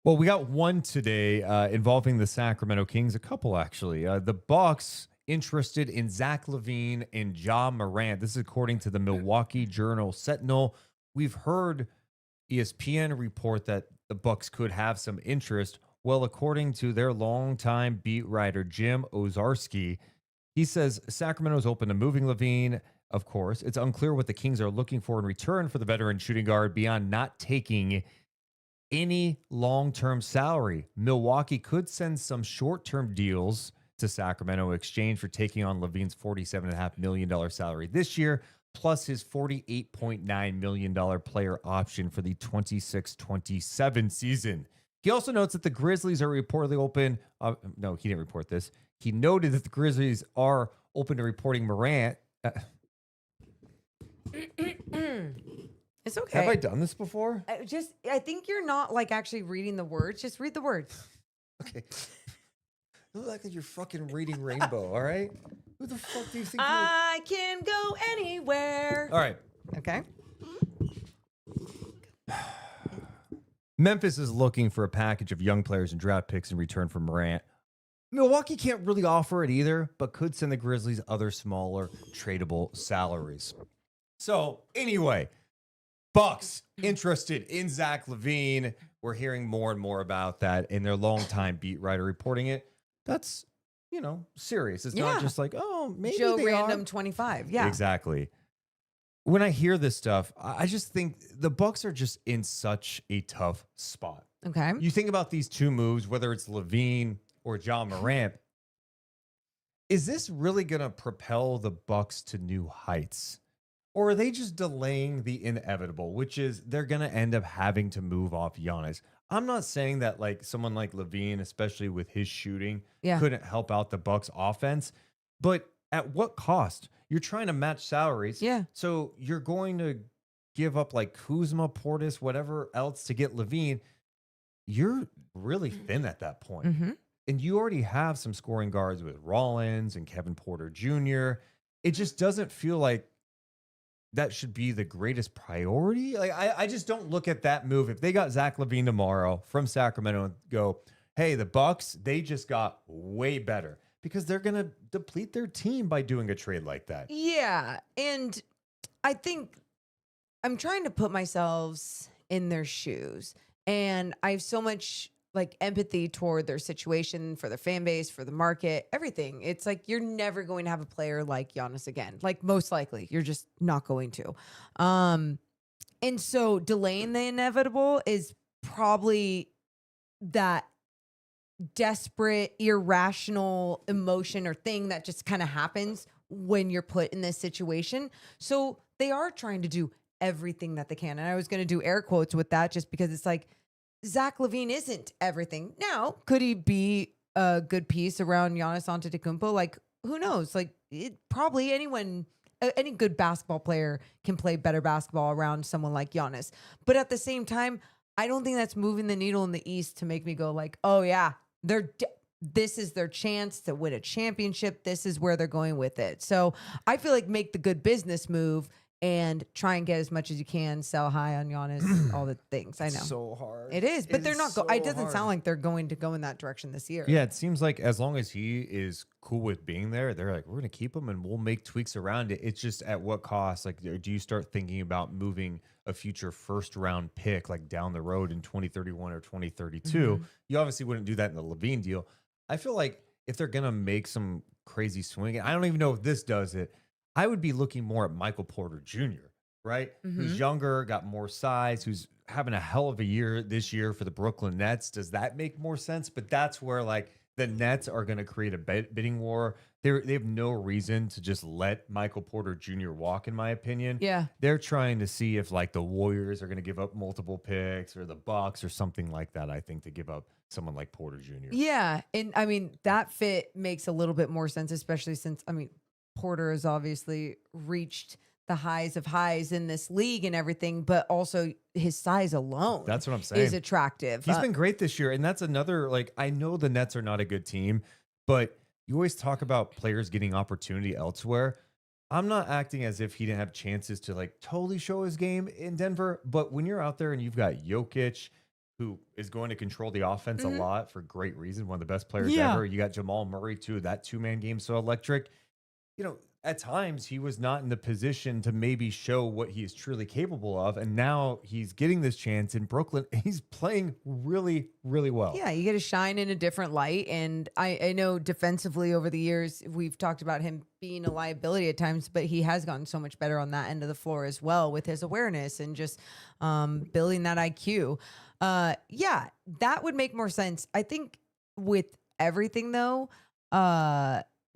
Well, we got one today involving the Sacramento Kings, a couple actually. The Bucks interested in Zach LaVine and Ja Morant. This is according to the Milwaukee Journal Sentinel. We've heard ESPN report that the Bucks could have some interest. Well, according to their longtime beat writer, Jim Ozarski, he says Sacramento's open to moving LaVine. Of course, it's unclear what the Kings are looking for in return for the veteran shooting guard beyond not taking any long-term salary. Milwaukee could send some short-term deals to Sacramento in exchange for taking on LaVine's $47.5 million salary this year, plus his $48.9 million player option for the 26-27 season. He also notes that the Grizzlies are reportedly open. No, he didn't report this. He noted that the Grizzlies are open to reporting Morant. It's okay. Have I done this before? I think you're not like actually reading the words. Just read the words. Okay. You look like you're fucking reading Rainbow, all right? Who the fuck do you think you are? I can go anywhere. All right. Okay. Memphis is looking for a package of young players and draft picks in return for Morant. Milwaukee can't really offer it either, but could send the Grizzlies other smaller tradable salaries. So anyway, Bucks interested in Zach LaVine. We're hearing more and more about that, and their longtime beat writer reporting it. That's, serious. It's not just like, oh, maybe Joe they Random are. 25. Yeah. Exactly. When I hear this stuff, I just think the Bucks are just in such a tough spot. Okay. You think about these two moves, whether it's LaVine or Ja Morant. is this really going to propel the Bucks to new heights? Or are they just delaying the inevitable, which is they're going to end up having to move off Giannis? I'm not saying that like someone like LaVine, especially with his shooting, Yeah. couldn't help out the Bucks offense, but at what cost? You're trying to match salaries. Yeah. So you're going to give up like Kuzma, Portis, whatever else to get LaVine. You're really thin at that point. Mm-hmm. And you already have some scoring guards with Rollins and Kevin Porter Jr. It just doesn't feel like that should be the greatest priority. Like I just don't look at that move. If they got Zach LaVine tomorrow from Sacramento and go, hey, the Bucks, they just got way better because they're going to deplete their team by doing a trade like that. Yeah. And I think I'm trying to put myself in their shoes. And I have so much like empathy toward their situation, for their fan base, for the market, everything. It's like you're never going to have a player like Giannis again. Like most likely, you're just not going to. And so delaying the inevitable is probably that desperate, irrational emotion or thing that just kind of happens when you're put in this situation. So they are trying to do everything that they can. And I was going to do air quotes with that just because it's like, Zach LaVine isn't everything. Now, could he be a good piece around Giannis Antetokounmpo? Like, who knows? Like, probably anyone, any good basketball player can play better basketball around someone like Giannis. But at the same time, I don't think that's moving the needle in the East to make me go like, oh yeah, this is their chance to win a championship. This is where they're going with it. So I feel like make the good business move and try and get as much as you can, sell high on Giannis, all the things. I know. So hard. It is, but they're not so it doesn't hard. sound like they're going to go in that direction this year. Yeah, it seems like as long as he is cool with being there, they're like, we're going to keep him and we'll make tweaks around it. It's just at what cost? Like, do you start thinking about moving a future first round pick like down the road in 2031 or 2032? You obviously wouldn't do that in the LaVine deal. I feel like if they're going to make some crazy swing, and I don't even know if this does it, I would be looking more at Michael Porter Jr., right? Who's younger, got more size, who's having a hell of a year this year for the Brooklyn Nets. Does that make more sense? But that's where like the Nets are going to create a bidding war. They have no reason to just let Michael Porter Jr. walk, in my opinion. Yeah. They're trying to see if like the Warriors are going to give up multiple picks or the Bucks or something like that, I think, to give up someone like Porter Jr. Yeah. And I mean, that fit makes a little bit more sense, especially since, I mean, Porter has obviously reached the highs of highs in this league and everything, but also his size alone. That's what I'm saying. Is attractive. He's been great this year. And that's another, like, I know the Nets are not a good team, but you always talk about players getting opportunity elsewhere. I'm not acting as if he didn't have chances to like totally show his game in Denver. But when you're out there and you've got Jokic, who is going to control the offense a lot for great reason, one of the best players ever. You got Jamal Murray too. That 2-man game so electric. You know, at times he was not in the position to maybe show what he is truly capable of. And now he's getting this chance in Brooklyn. And he's playing really, really well. Yeah, you get to shine in a different light. And I know defensively over the years, we've talked about him being a liability at times, but he has gotten so much better on that end of the floor as well with his awareness and just building that IQ. Yeah, that would make more sense. I think with everything though,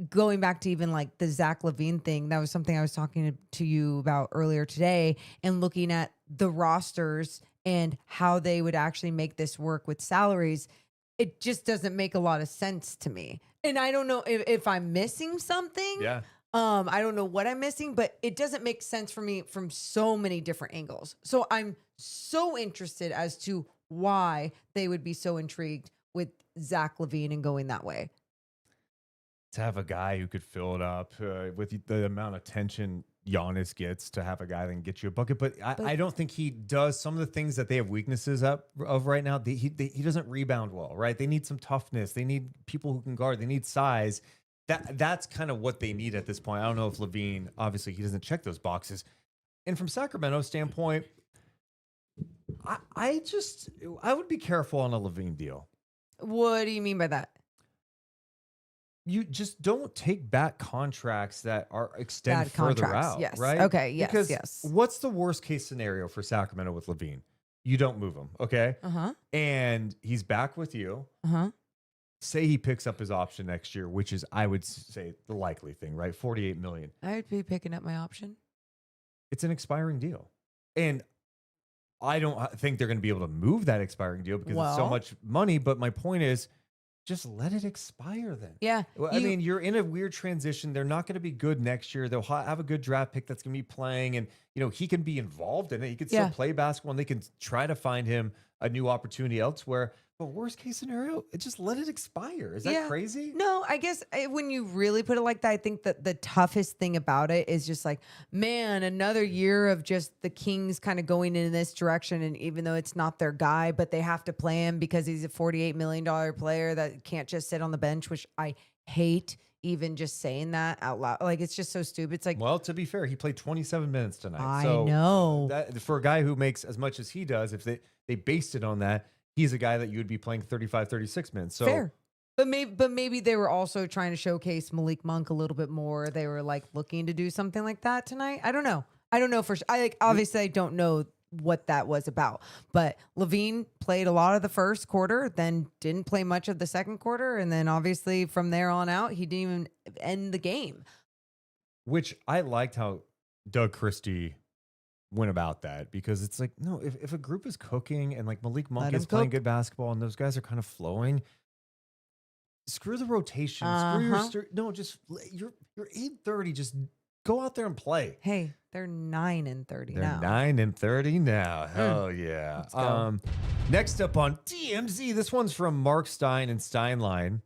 going back to even like the Zach LaVine thing, that was something I was talking to you about earlier today, and looking at the rosters and how they would actually make this work with salaries. It just doesn't make a lot of sense to me. And I don't know if I'm missing something. Yeah. I don't know what I'm missing, but it doesn't make sense for me from so many different angles. So I'm so interested as to why they would be so intrigued with Zach LaVine and going that way. To have a guy who could fill it up with the amount of tension Giannis gets, to have a guy that can get you a bucket. But I don't think he does some of the things that they have weaknesses of right now. He doesn't rebound well, right? They need some toughness. They need people who can guard. They need size. That's kind of what they need at this point. I don't know if LaVine, obviously, he doesn't check those boxes. And from Sacramento's standpoint, I would be careful on a LaVine deal. What do you mean by that? You just don't take back contracts that are extend further out, yes. right? Okay, yes, because yes. What's the worst case scenario for Sacramento with LaVine? You don't move him, okay? Uh-huh. And he's back with you. Uh-huh. say he picks up his option next year, which is, I would say, the likely thing, right? $48 million. I'd be picking up my option. It's an expiring deal. And I don't think they're going to be able to move that expiring deal because it's so Well- much money. But my point is, just let it expire then. Yeah. Well, I mean, you're in a weird transition. They're not going to be good next year. They'll have a good draft pick that's going to be playing, and he can be involved in it. He can still play basketball, and they can try to find him a new opportunity elsewhere. But worst case scenario, just let it expire. Is that crazy? No, I guess when you really put it like that, I think that the toughest thing about it is just like, man, another year of just the Kings kind of going in this direction. And even though it's not their guy, but they have to play him because he's a $48 million player that can't just sit on the bench, which I hate even just saying that out loud. Like, it's just so stupid. It's like, Well, to be fair, he played 27 minutes tonight. I So know. that, for a guy who makes as much as he does, if they based it on that, he's a guy that you would be playing 35, 36 minutes. So fair. But maybe they were also trying to showcase Malik Monk a little bit more. They were like looking to do something like that tonight. I don't know. I don't know for sure. Obviously I don't know what that was about. But LaVine played a lot of the first quarter, then didn't play much of the second quarter, and then obviously from there on out, he didn't even end the game. Which I liked how Doug Christie went about that, because it's like, no, if a group is cooking and like Malik Monk Let is him playing cook. good basketball and those guys are kind of flowing, screw the rotation. No, just you're 8:30. Just go out there and play. Hey, they're 9-30 They're now. 9-30 now. Hell yeah. Let's go. Next up on TMZ, this one's from Mark Stein and Steinline,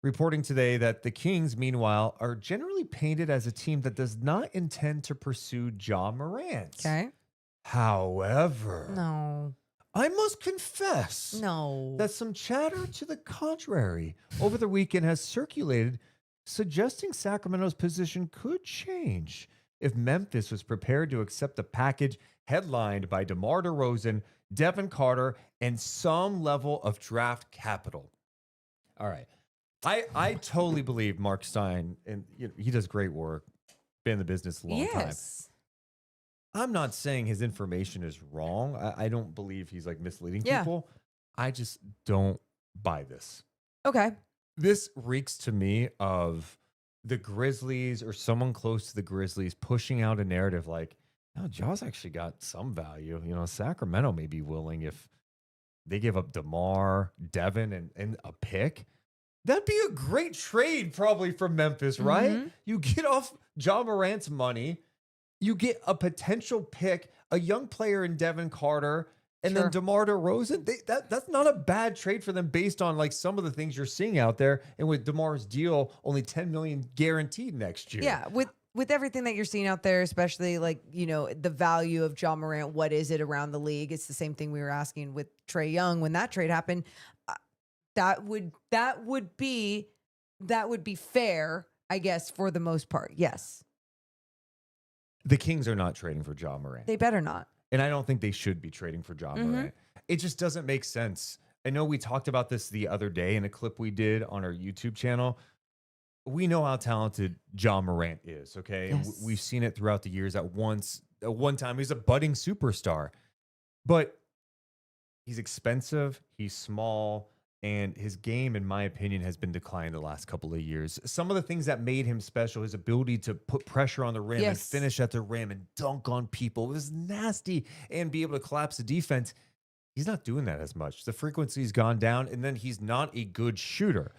reporting today that the Kings, meanwhile, are generally painted as a team that does not intend to pursue Ja Morant. Okay. However, No. I must confess No. that some chatter to the contrary over the weekend has circulated, suggesting Sacramento's position could change if Memphis was prepared to accept a package headlined by DeMar DeRozan, Devin Carter, and some level of draft capital. All right. I totally believe Mark Stein, and he does great work, been in the business a long time. Yes. I'm not saying his information is wrong. I don't believe he's like misleading Yeah. people. I just don't buy this. Okay. This reeks to me of the Grizzlies or someone close to the Grizzlies pushing out a narrative like, no, Ja's actually got some value. Sacramento may be willing if they give up DeMar, Devin, and a pick. That'd be a great trade probably from Memphis, right? Mhm. You get off Ja Morant's money. You get a potential pick, a young player in Devin Carter, and then Sure. DeMar DeRozan. That's not a bad trade for them based on like some of the things you're seeing out there. And with DeMar's deal, only $10 million guaranteed next year. Yeah, with everything that you're seeing out there, especially like, the value of Ja Morant, what is it around the league? It's the same thing we were asking with Trae Young when that trade happened. That would be fair, I guess, for the most part. Yes. The Kings are not trading for Ja Morant. They better not. And I don't think they should be trading for Ja Mm-hmm. Morant. It just doesn't make sense. I know we talked about this the other day in a clip we did on our YouTube channel. We know how talented Ja Morant is, okay? And Yes. we've seen it throughout the years. At one time, he's a budding superstar. But he's expensive, he's small, and his game, in my opinion, has been declining the last couple of years. Some of the things that made him special, his ability to put pressure on the rim and Yes. finish at the rim and dunk on people, was nasty, and be able to collapse the defense. He's not doing that as much. The frequency's gone down, and then he's not a good shooter.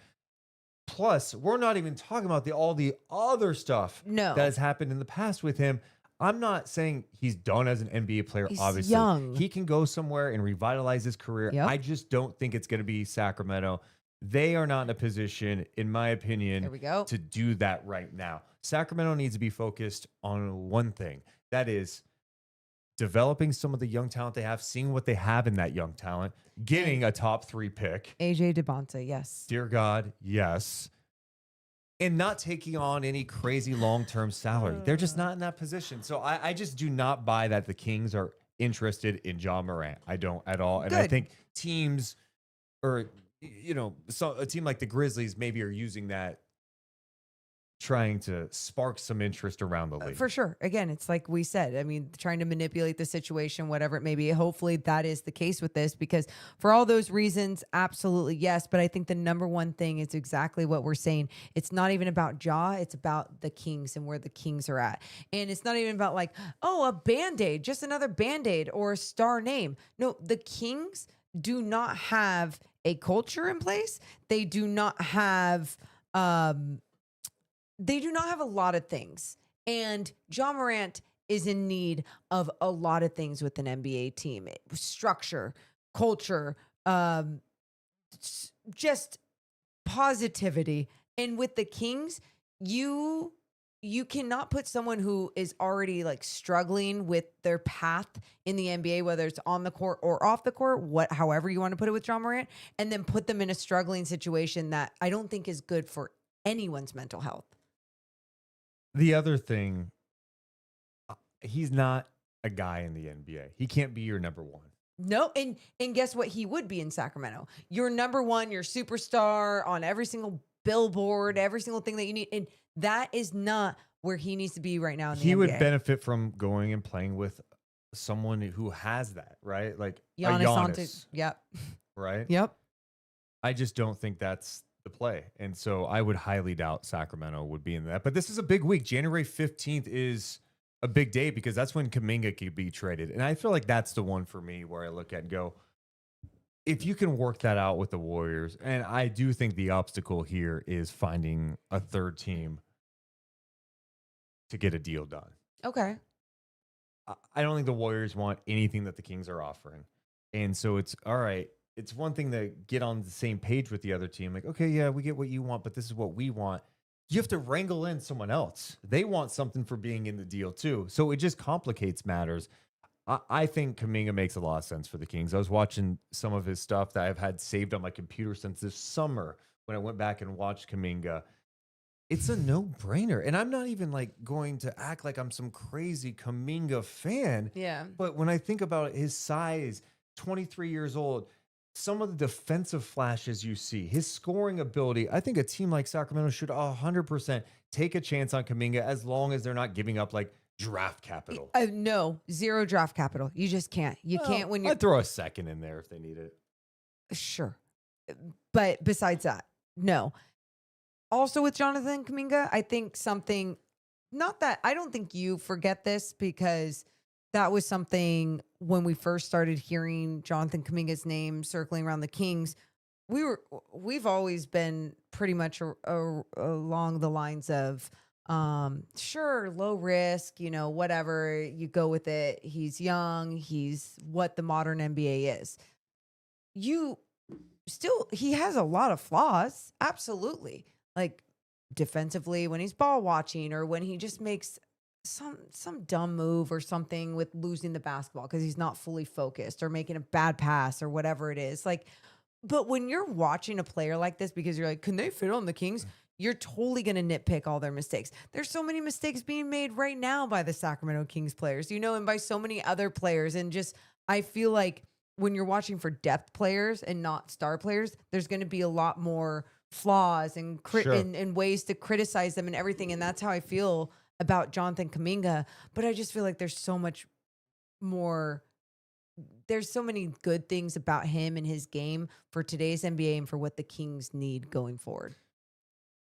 Plus, we're not even talking about all the other stuff No. that has happened in the past with him. I'm not saying he's done as an NBA player, He's obviously. young. He can go somewhere and revitalize his career. Yep. I just don't think it's going to be Sacramento. They are not in a position, in my opinion, There we go. to do that right now. Sacramento needs to be focused on one thing. That is developing some of the young talent they have, seeing what they have in that young talent, getting a top 3 pick. AJ DeBonta, yes. Dear God, yes. And not taking on any crazy long-term salary. They're just not in that position. So I just do not buy that the Kings are interested in Ja Morant. I don't at all. And I Good. think teams, or a team like the Grizzlies maybe are using that trying to spark some interest around the league. For sure. Again, it's like we said, I mean, trying to manipulate the situation, whatever it may be. Hopefully that is the case with this, because for all those reasons, absolutely yes. But I think the number one thing is exactly what we're saying. It's not even about Ja, it's about the Kings and where the Kings are at. And it's not even about like, oh, a Band-Aid, just another Band-Aid or a star name. No, the Kings do not have a culture in place. They do not have a lot of things. And Ja Morant is in need of a lot of things with an NBA team. Structure, culture, just positivity. And with the Kings, you cannot put someone who is already like struggling with their path in the NBA, whether it's on the court or off the court, however you want to put it with Ja Morant, and then put them in a struggling situation that I don't think is good for anyone's mental health. The other thing, he's not a guy in the NBA. He can't be your number one. No, and guess what? He would be in Sacramento. You're number one, you're superstar on every single billboard, every single thing that you need. And that is not where he needs to be right now in the NBA. He would benefit from going and playing with someone who has that, right? Like Giannis. Yep. Right? Yep. I just don't think that's the play. And so I would highly doubt Sacramento would be in that. But this is a big week. January 15th is a big day because that's when Kuminga could be traded. And I feel like that's the one for me where I look at and go, if you can work that out with the Warriors, and I do think the obstacle here is finding a third team to get a deal done. Okay. I don't think the Warriors want anything that the Kings are offering. And so it's all right. It's one thing to get on the same page with the other team. Like, okay, yeah, we get what you want, but this is what we want. You have to wrangle in someone else. They want something for being in the deal too. So it just complicates matters. I think Kuminga makes a lot of sense for the Kings. I was watching some of his stuff that I've had saved on my computer since this summer when I went back and watched Kuminga. It's a no-brainer. And I'm not even like going to act like I'm some crazy Kuminga fan. Yeah. But when I think about his size, 23 years old, some of the defensive flashes you see, his scoring ability, I think a team like Sacramento should 100% take a chance on Kuminga as long as they're not giving up like draft capital. No, zero draft capital. You just can't. You can't when you're. I'd throw a second in there if they need it. Sure. But besides that, no. Also with Jonathan Kuminga, I think something, not that, I don't think you forget this because that was something when we first started hearing Jonathan Kuminga's name circling around the Kings. We've always been pretty much along the lines of, sure, low risk, whatever, you go with it. He's young. He's what the modern NBA is. He has a lot of flaws. Absolutely. Like defensively when he's ball watching or when he just makes some dumb move or something with losing the basketball because he's not fully focused or making a bad pass or whatever it is. Like, but when you're watching a player like this, because you're like, can they fit on the Kings? You're totally going to nitpick all their mistakes. There's so many mistakes being made right now by the Sacramento Kings players, and by so many other players. And just, I feel like when you're watching for depth players and not star players, there's going to be a lot more flaws and and ways to criticize them and everything. And that's how I feel about Jonathan Kuminga. But I just feel like there's so much more. There's so many good things about him and his game for today's NBA and for what the Kings need going forward.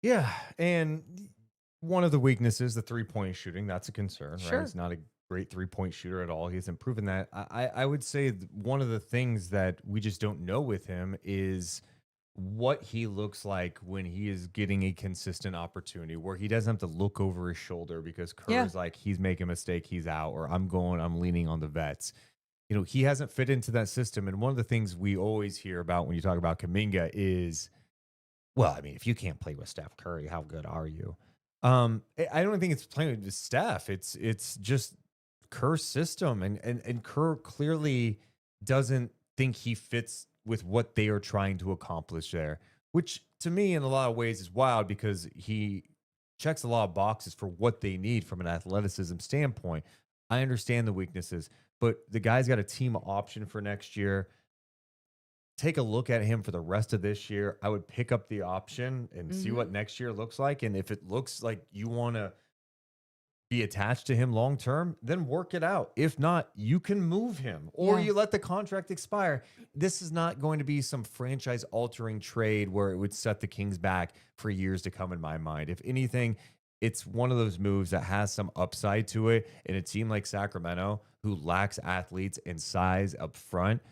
Yeah, and one of the weaknesses, the three-point shooting, that's a concern, Sure. right? He's not a great three-point shooter at all. He hasn't proven that. I would say one of the things that we just don't know with him is what he looks like when he is getting a consistent opportunity where he doesn't have to look over his shoulder because Kerr's like, he's making a mistake, he's out, or I'm leaning on the vets. He hasn't fit into that system. And one of the things we always hear about when you talk about Kuminga is, well, I mean, if you can't play with Steph Curry, how good are you? I don't think it's playing with Steph. It's just Kerr's system. And Kerr clearly doesn't think he fits with what they are trying to accomplish there, which to me in a lot of ways is wild because he checks a lot of boxes for what they need from an athleticism standpoint. I understand the weaknesses, but the guy's got a team option for next year. take a look at him for the rest of this year. I would pick up the option and see what next year looks like. And if it looks like you want to be attached to him long term, then work it out. If not, you can move him or you let the contract expire. This is not going to be some franchise altering trade where it would set the Kings back for years to come, in my mind. If anything, it's one of those moves that has some upside to it. And a team like Sacramento, who lacks athletes and size up front,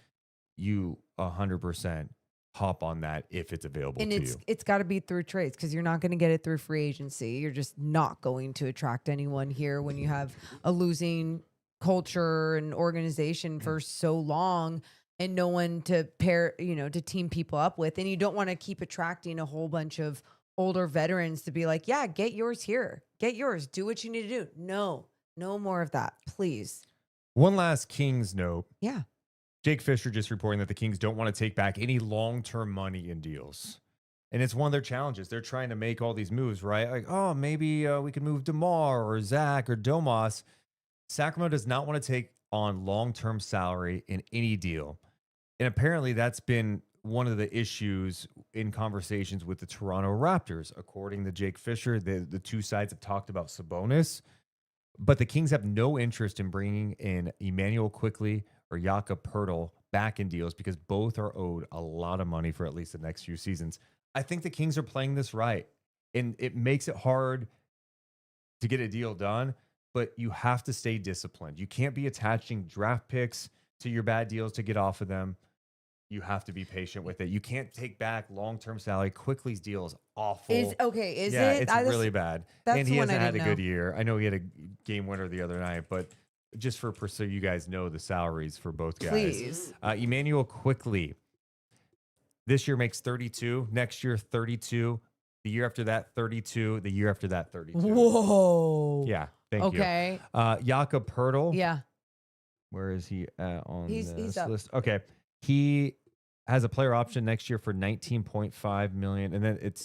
you 100% hop on that if it's available and to you. It's got to be through trades, because you're not going to get it through free agency. You're just not going to attract anyone here when you have a losing culture and organization for so long and no one to pair, to team people up with. And you don't want to keep attracting a whole bunch of older veterans to be like, yeah, get yours here. Get yours. Do what you need to do. No more of that, please. One last Kings note. Yeah. Jake Fisher just reporting that the Kings don't want to take back any long-term money in deals. And it's one of their challenges. They're trying to make all these moves, right? Like, oh, maybe we could move DeMar or Zach or Domas. Sacramento does not want to take on long-term salary in any deal. And apparently that's been one of the issues in conversations with the Toronto Raptors. According to Jake Fisher, the two sides have talked about Sabonis, but the Kings have no interest in bringing in Emmanuel Quickley or Jakob Poeltl back in deals because both are owed a lot of money for at least the next few seasons. I think the Kings are playing this right, and it makes it hard to get a deal done, but you have to stay disciplined. You can't be attaching draft picks to your bad deals to get off of them. You have to be patient with it. You can't take back long-term salary. Quickly's deal is awful. Is it? It's really bad. And he the one hasn't I had a didn't good know. year. I know he had a game winner the other night, but just so you guys know the salaries for both guys. Please. Emmanuel Quickley this year makes 32. Next year, 32. The year after that, 32. The year after that, 32. Whoa. Yeah. Thank you. Okay. Jakob Poeltl. Yeah. Where is he at on He's this up. list? Okay. He has a player option next year for $19.5 million. And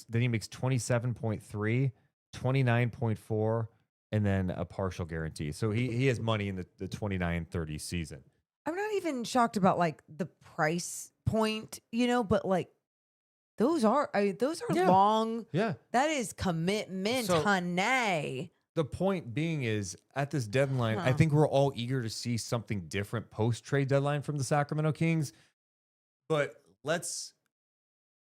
then he makes 27.3, 29.4, and then a partial guarantee. So he has money in the 29-30 season. I'm not even shocked about like the price point, but like those are Yeah. long. Yeah. That is commitment, So- honey. The point being is at this deadline, I Huh. think we're all eager to see something different post-trade deadline from the Sacramento Kings. But let's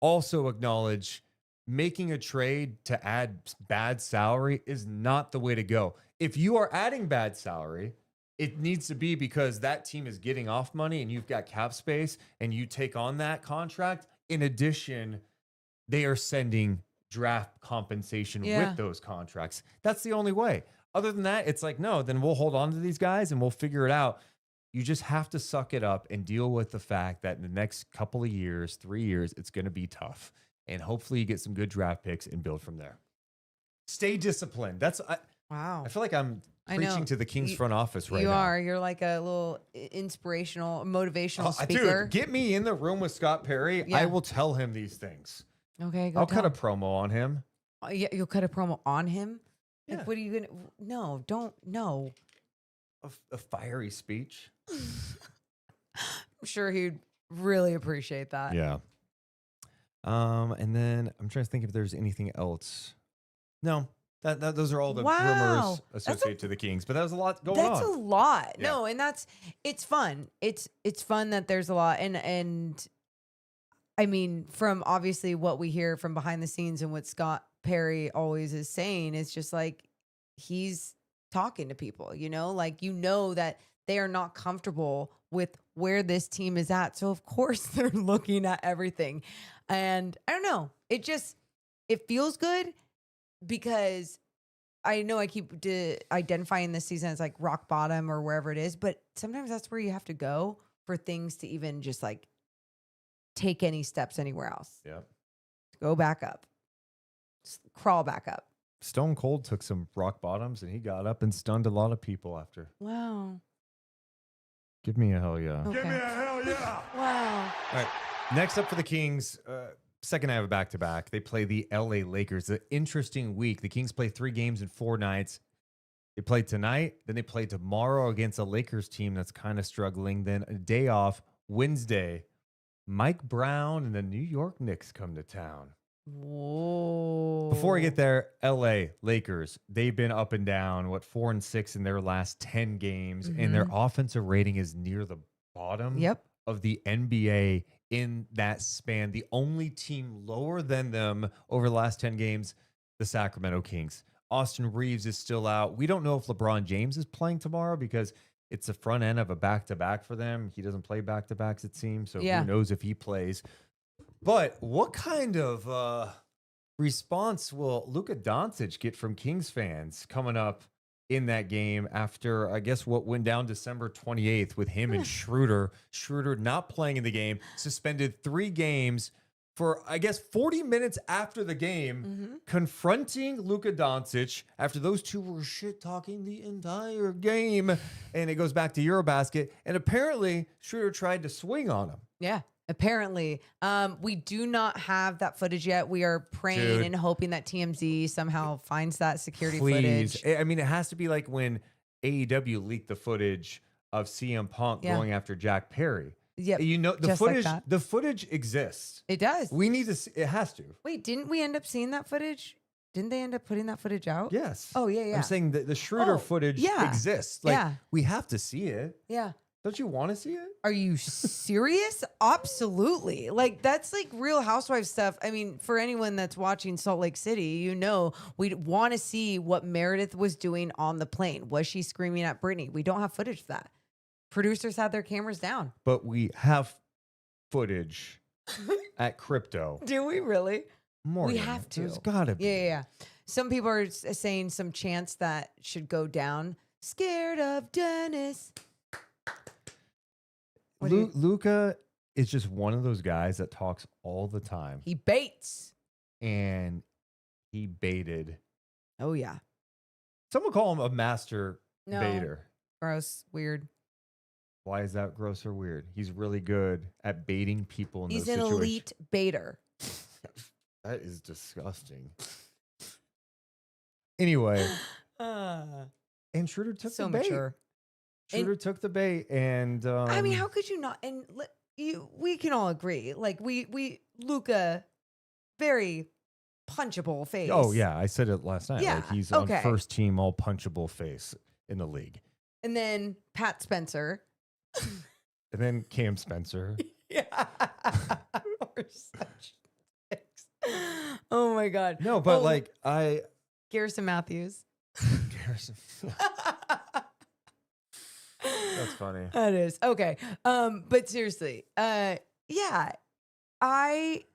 also acknowledge making a trade to add bad salary is not the way to go. If you are adding bad salary, it needs to be because that team is getting off money and you've got cap space and you take on that contract. In addition, they are sending draft compensation Yeah. with those contracts. That's the only way. Other than that, it's like, no, then we'll hold on to these guys and we'll figure it out. You just have to suck it up and deal with the fact that in the next couple of years, 3 years, it's going to be tough. And hopefully you get some good draft picks and build from there. Stay disciplined. Wow. I feel like I'm I know. preaching to the Kings front office right You now. are. You're like a little inspirational, motivational speaker. Dude, get me in the room with Scott Perry. Yeah. I will tell him these things. Okay, go I'll cut a tell promo on him. him. Yeah, you'll cut a promo on him? Yeah. Like, what are you going to... No, don't... No. A fiery speech. I'm sure he'd really appreciate that. Yeah. And then I'm trying to think if there's anything else. No, those are all the Wow. rumors That's associated to the Kings, but that was a lot going That's on. a lot. Yeah. No, and it's fun. It's fun that there's a lot. And I mean, from obviously what we hear from behind the scenes and what Scott Perry always is saying, it's just like he's talking to people, like, that they are not comfortable with where this team is at. So of course they're looking at everything. And I don't know, it feels good because I know I keep identifying this season as like rock bottom or wherever it is, but sometimes that's where you have to go for things to even just like take any steps anywhere else. Yeah. Go back up. Just crawl back up. Stone Cold took some rock bottoms and he got up and stunned a lot of people after. Wow. Give me a hell yeah. Okay. hell yeah! Wow. All right. Next up for the Kings, second night of a back-to-back. They play the LA Lakers. An interesting week. The Kings play 3 games in 4 nights. They play tonight, then they play tomorrow against a Lakers team that's kind of struggling. Then a day off, Wednesday, Mike Brown and the New York Knicks come to town. Whoa. Before we get there, LA Lakers, they've been up and down, 4-6 in their last 10 games, and their offensive rating is near the bottom of the NBA in that span. The only team lower than them over the last 10 games, the Sacramento Kings. Austin Reeves is still out. We don't know if LeBron James is playing tomorrow because it's the front end of a back-to-back for them. He doesn't play back-to-backs, it seems, so who knows if he plays. But what kind of response will Luka Doncic get from Kings fans coming up in that game after, I guess, what went down December 28th with him and Schroder? Schroder not playing in the game, suspended 3 games for, I guess, 40 minutes after the game, confronting Luka Doncic after those two were shit-talking the entire game. And it goes back to Eurobasket. And apparently, Schroder tried to swing on him. Yeah. Apparently, we do not have that footage yet. We are praying and hoping that TMZ somehow finds that security footage. I mean, it has to be like when AEW leaked the footage of CM Punk going after Jack Perry. Yeah, you know the footage. Like the footage exists. It does. We need to. It has to. Wait, didn't we end up seeing that footage? Didn't they end up putting that footage out? Yes. Oh yeah. I'm saying that the Schroeder footage exists. Like we have to see it. Yeah. Don't you want to see it? Are you serious? Absolutely. Like, that's like Real Housewives stuff. I mean, for anyone that's watching Salt Lake City, you know, we want to see what Meredith was doing on the plane. Was she screaming at Brittany? We don't have footage of that. Producers had their cameras down. But we have footage at Crypto. Do we really? Morgan, we have to. There's gotta be. Yeah. Some people are saying some chants that should go down. Scared of Dennis. Luka is just one of those guys that talks all the time. He baits. And he baited. Oh, yeah. Someone call him a master baiter. Gross. Weird. Why is that gross or weird? He's really good at baiting people in those situations. He's an elite baiter. That is disgusting. Anyway. And Schroeder took the bait. Mature. Schroeder took the bait, and I mean, how could you not? And we can all agree, like Luka, very punchable face. Oh yeah, I said it last night. Yeah, like he's on first team all punchable face in the league. And then Pat Spencer, and then Cam Spencer. Yeah, we're such dicks. Oh my god. No, but Garrison Matthews. Garrison. That's funny. That is. Okay. But seriously, yeah. I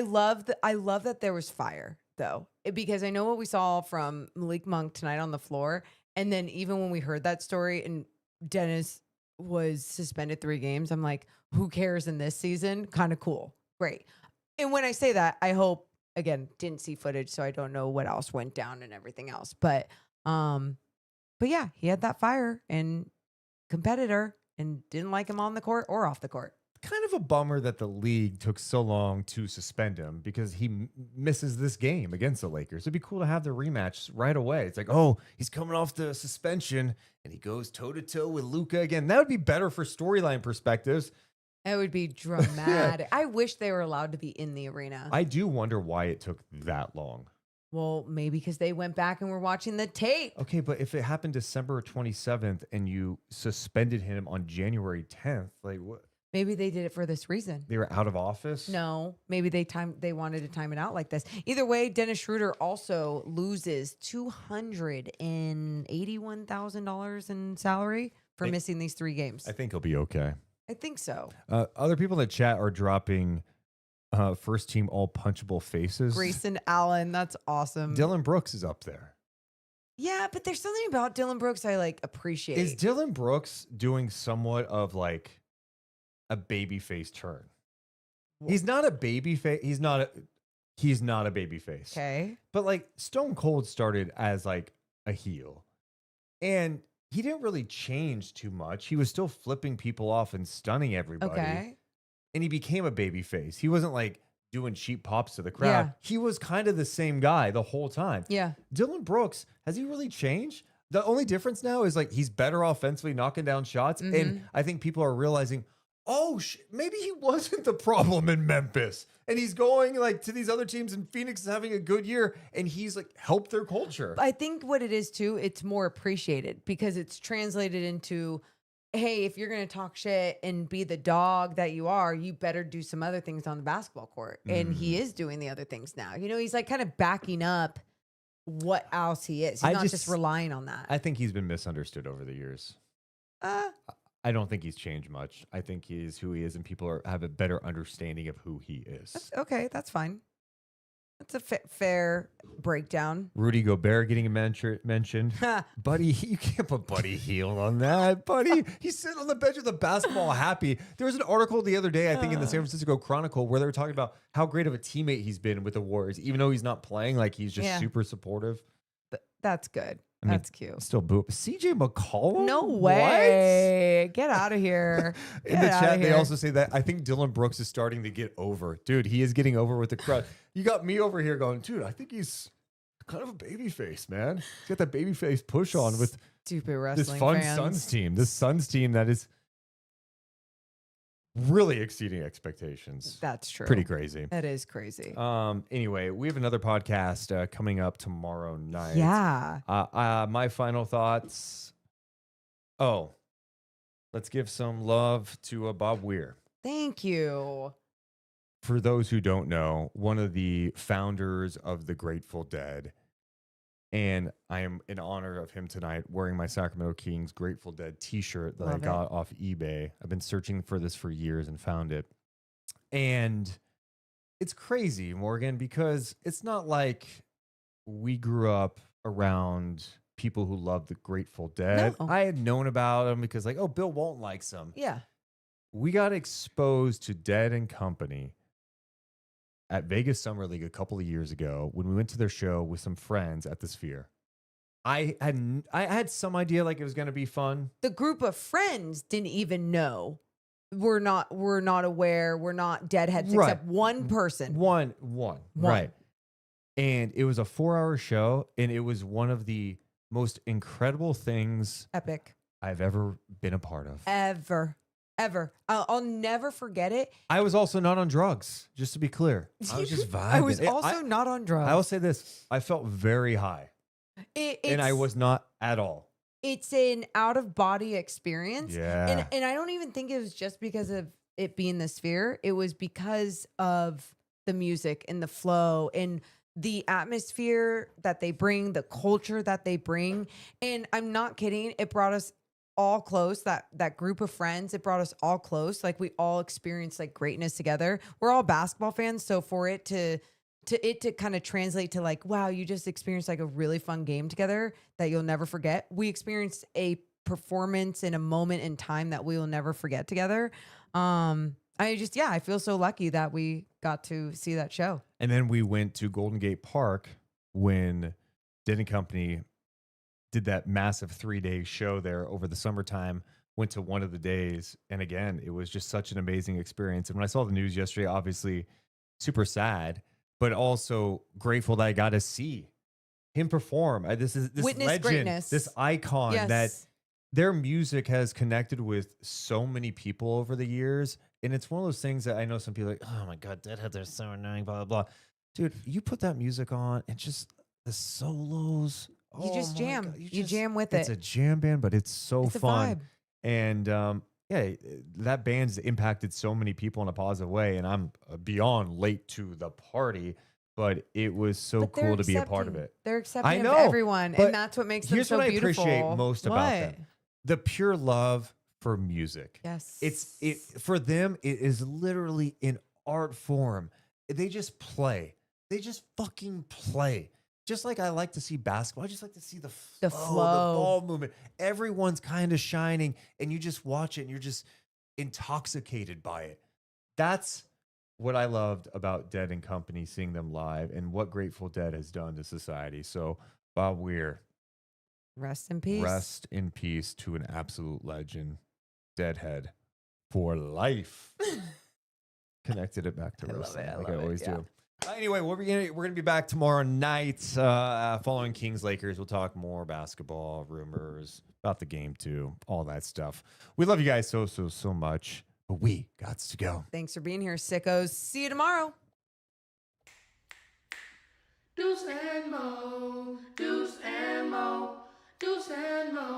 love that there was fire though. Because I know what we saw from Malik Monk tonight on the floor. And then even when we heard that story and Dennis was suspended 3 games, I'm like, who cares in this season? Kind of cool. Great. And when I say that, I hope, again, didn't see footage, so I don't know what else went down and everything else. But yeah, he had that fire and competitor and didn't like him on the court or off the court. Kind of a bummer that the league took so long to suspend him because he misses this game against the Lakers. It'd be cool to have the rematch right away. It's like, oh, he's coming off the suspension and he goes toe-to-toe with Luka again. That would be better for storyline perspectives. It would be dramatic. I wish they were allowed to be in the arena. I do wonder why it took that long. Well, maybe because they went back and were watching the tape. Okay, but if it happened December 27th and you suspended him on January 10th, like what? Maybe they did it for this reason. They were out of office? No, maybe they wanted to time it out like this. Either way, Dennis Schroeder also loses $281,000 in salary for missing these 3 games. I think he'll be okay. I think so. Other people in the chat are dropping first team all punchable faces. Grayson Allen, that's awesome. Dylan Brooks is up there. Yeah, but there's something about Dylan Brooks I like appreciate. Is Dylan Brooks doing somewhat of like a baby face turn? He's not a baby face. He's not a baby face. Okay. But like Stone Cold started as like a heel. And he didn't really change too much. He was still flipping people off and stunning everybody. Okay. And he became a baby face. He wasn't like doing cheap pops to the crowd. Yeah. He was kind of the same guy the whole time. Yeah. Dylan Brooks, has he really changed? The only difference now is like he's better offensively knocking down shots. And I think people are realizing, oh, maybe he wasn't the problem in Memphis. And he's going like to these other teams, and Phoenix is having a good year, and he's like helped their culture. I think what it is too, it's more appreciated because it's translated into, hey, if you're going to talk shit and be the dog that you are, you better do some other things on the basketball court. And he is doing the other things now. You know, he's like kind of backing up what else he is. He's not just relying on that. I think he's been misunderstood over the years. I don't think he's changed much. I think he is who he is, and people have a better understanding of who he is. Okay, that's fine. That's a fair breakdown. Rudy Gobert getting mentioned. Buddy, you can't put Buddy Hield on that. Buddy, he's sitting on the bench with a basketball happy. There was an article the other day, I think in the San Francisco Chronicle, where they were talking about how great of a teammate he's been with the Warriors, even though he's not playing. Like, he's just super supportive. That's good. I mean, that's cute. Still boo. CJ McCollum? No way. Get out of here. In the chat, they also say that I think Dylan Brooks is starting to get over. Dude, he is getting over with the crowd. You got me over here going, dude, I think he's kind of a baby face, man. He's got that baby face push on with stupid wrestling this fun fans. Suns team. This Suns team that is really exceeding expectations. That's true. Pretty crazy. That is crazy. Anyway, we have another podcast coming up tomorrow night. Yeah. My final thoughts. Oh, let's give some love to Bob Weir. Thank you. For those who don't know, one of the founders of the Grateful Dead. And I am in honor of him tonight wearing my Sacramento Kings Grateful Dead t-shirt that I got off eBay. I've been searching for this for years and found it. And it's crazy, Morgan, because it's not like we grew up around people who love the Grateful Dead. No. I had known about them because like, oh, Bill Walton likes them. Yeah. We got exposed to Dead and Company at Vegas Summer League a couple of years ago when we went to their show with some friends at the Sphere. I had some idea like it was going to be fun. The group of friends didn't even know. We're not aware. We're not deadheads except one person. One. Right. And it was a 4-hour show, and it was one of the most incredible things Epic. I've ever been a part of. Ever. I'll never forget it. I was also not on drugs, just to be clear. I was just vibing. I was also not on drugs. I will say this. I felt very high. And I was not at all. It's an out-of-body experience. Yeah. And I don't even think it was just because of it being the Sphere. It was because of the music and the flow and the atmosphere that they bring, the culture that they bring. And I'm not kidding. It brought us all close, that group of friends, it brought us all close. Like we all experienced like greatness together. We're all basketball fans. So for it to kind of translate to like, wow, you just experienced like a really fun game together that you'll never forget. We experienced a performance in a moment in time that we will never forget together. I feel so lucky that we got to see that show. And then we went to Golden Gate Park when Dead and Company did that massive 3-day show there over the summertime, went to one of the days. And again, it was just such an amazing experience. And when I saw the news yesterday, obviously super sad, but also grateful that I got to see him perform. This Witness legend, greatness. this icon that their music has connected with so many people over the years. And it's one of those things that I know some people are like, oh my God, Deadheads are so annoying, blah, blah, blah. Dude, you put that music on and just the solos. You just jam. You jam with it. It's a jam band, but it's so fun. And that band's impacted so many people in a positive way. And I'm beyond late to the party, but it was so cool to be a part of it. They're accepting of everyone, and that's what makes them so beautiful. Here's what I appreciate most about them: the pure love for music. Yes, for them. It is literally an art form. They just play. They just fucking play. Just like I like to see basketball, I just like to see the flow, the ball movement. Everyone's kind of shining, and you just watch it, and you're just intoxicated by it. That's what I loved about Dead and Company, seeing them live, and what Grateful Dead has done to society. So, Bob Weir, rest in peace. Rest in peace to an absolute legend, Deadhead for life. Connected it back to wrestling, like I always do. Anyway, we're gonna be back tomorrow night following Kings Lakers. We'll talk more basketball, rumors about the game too, all that stuff. We love you guys so much. But we got to go. Thanks for being here, sickos. See you tomorrow. Deuce and Mo, Deuce and Mo, Deuce and Mo.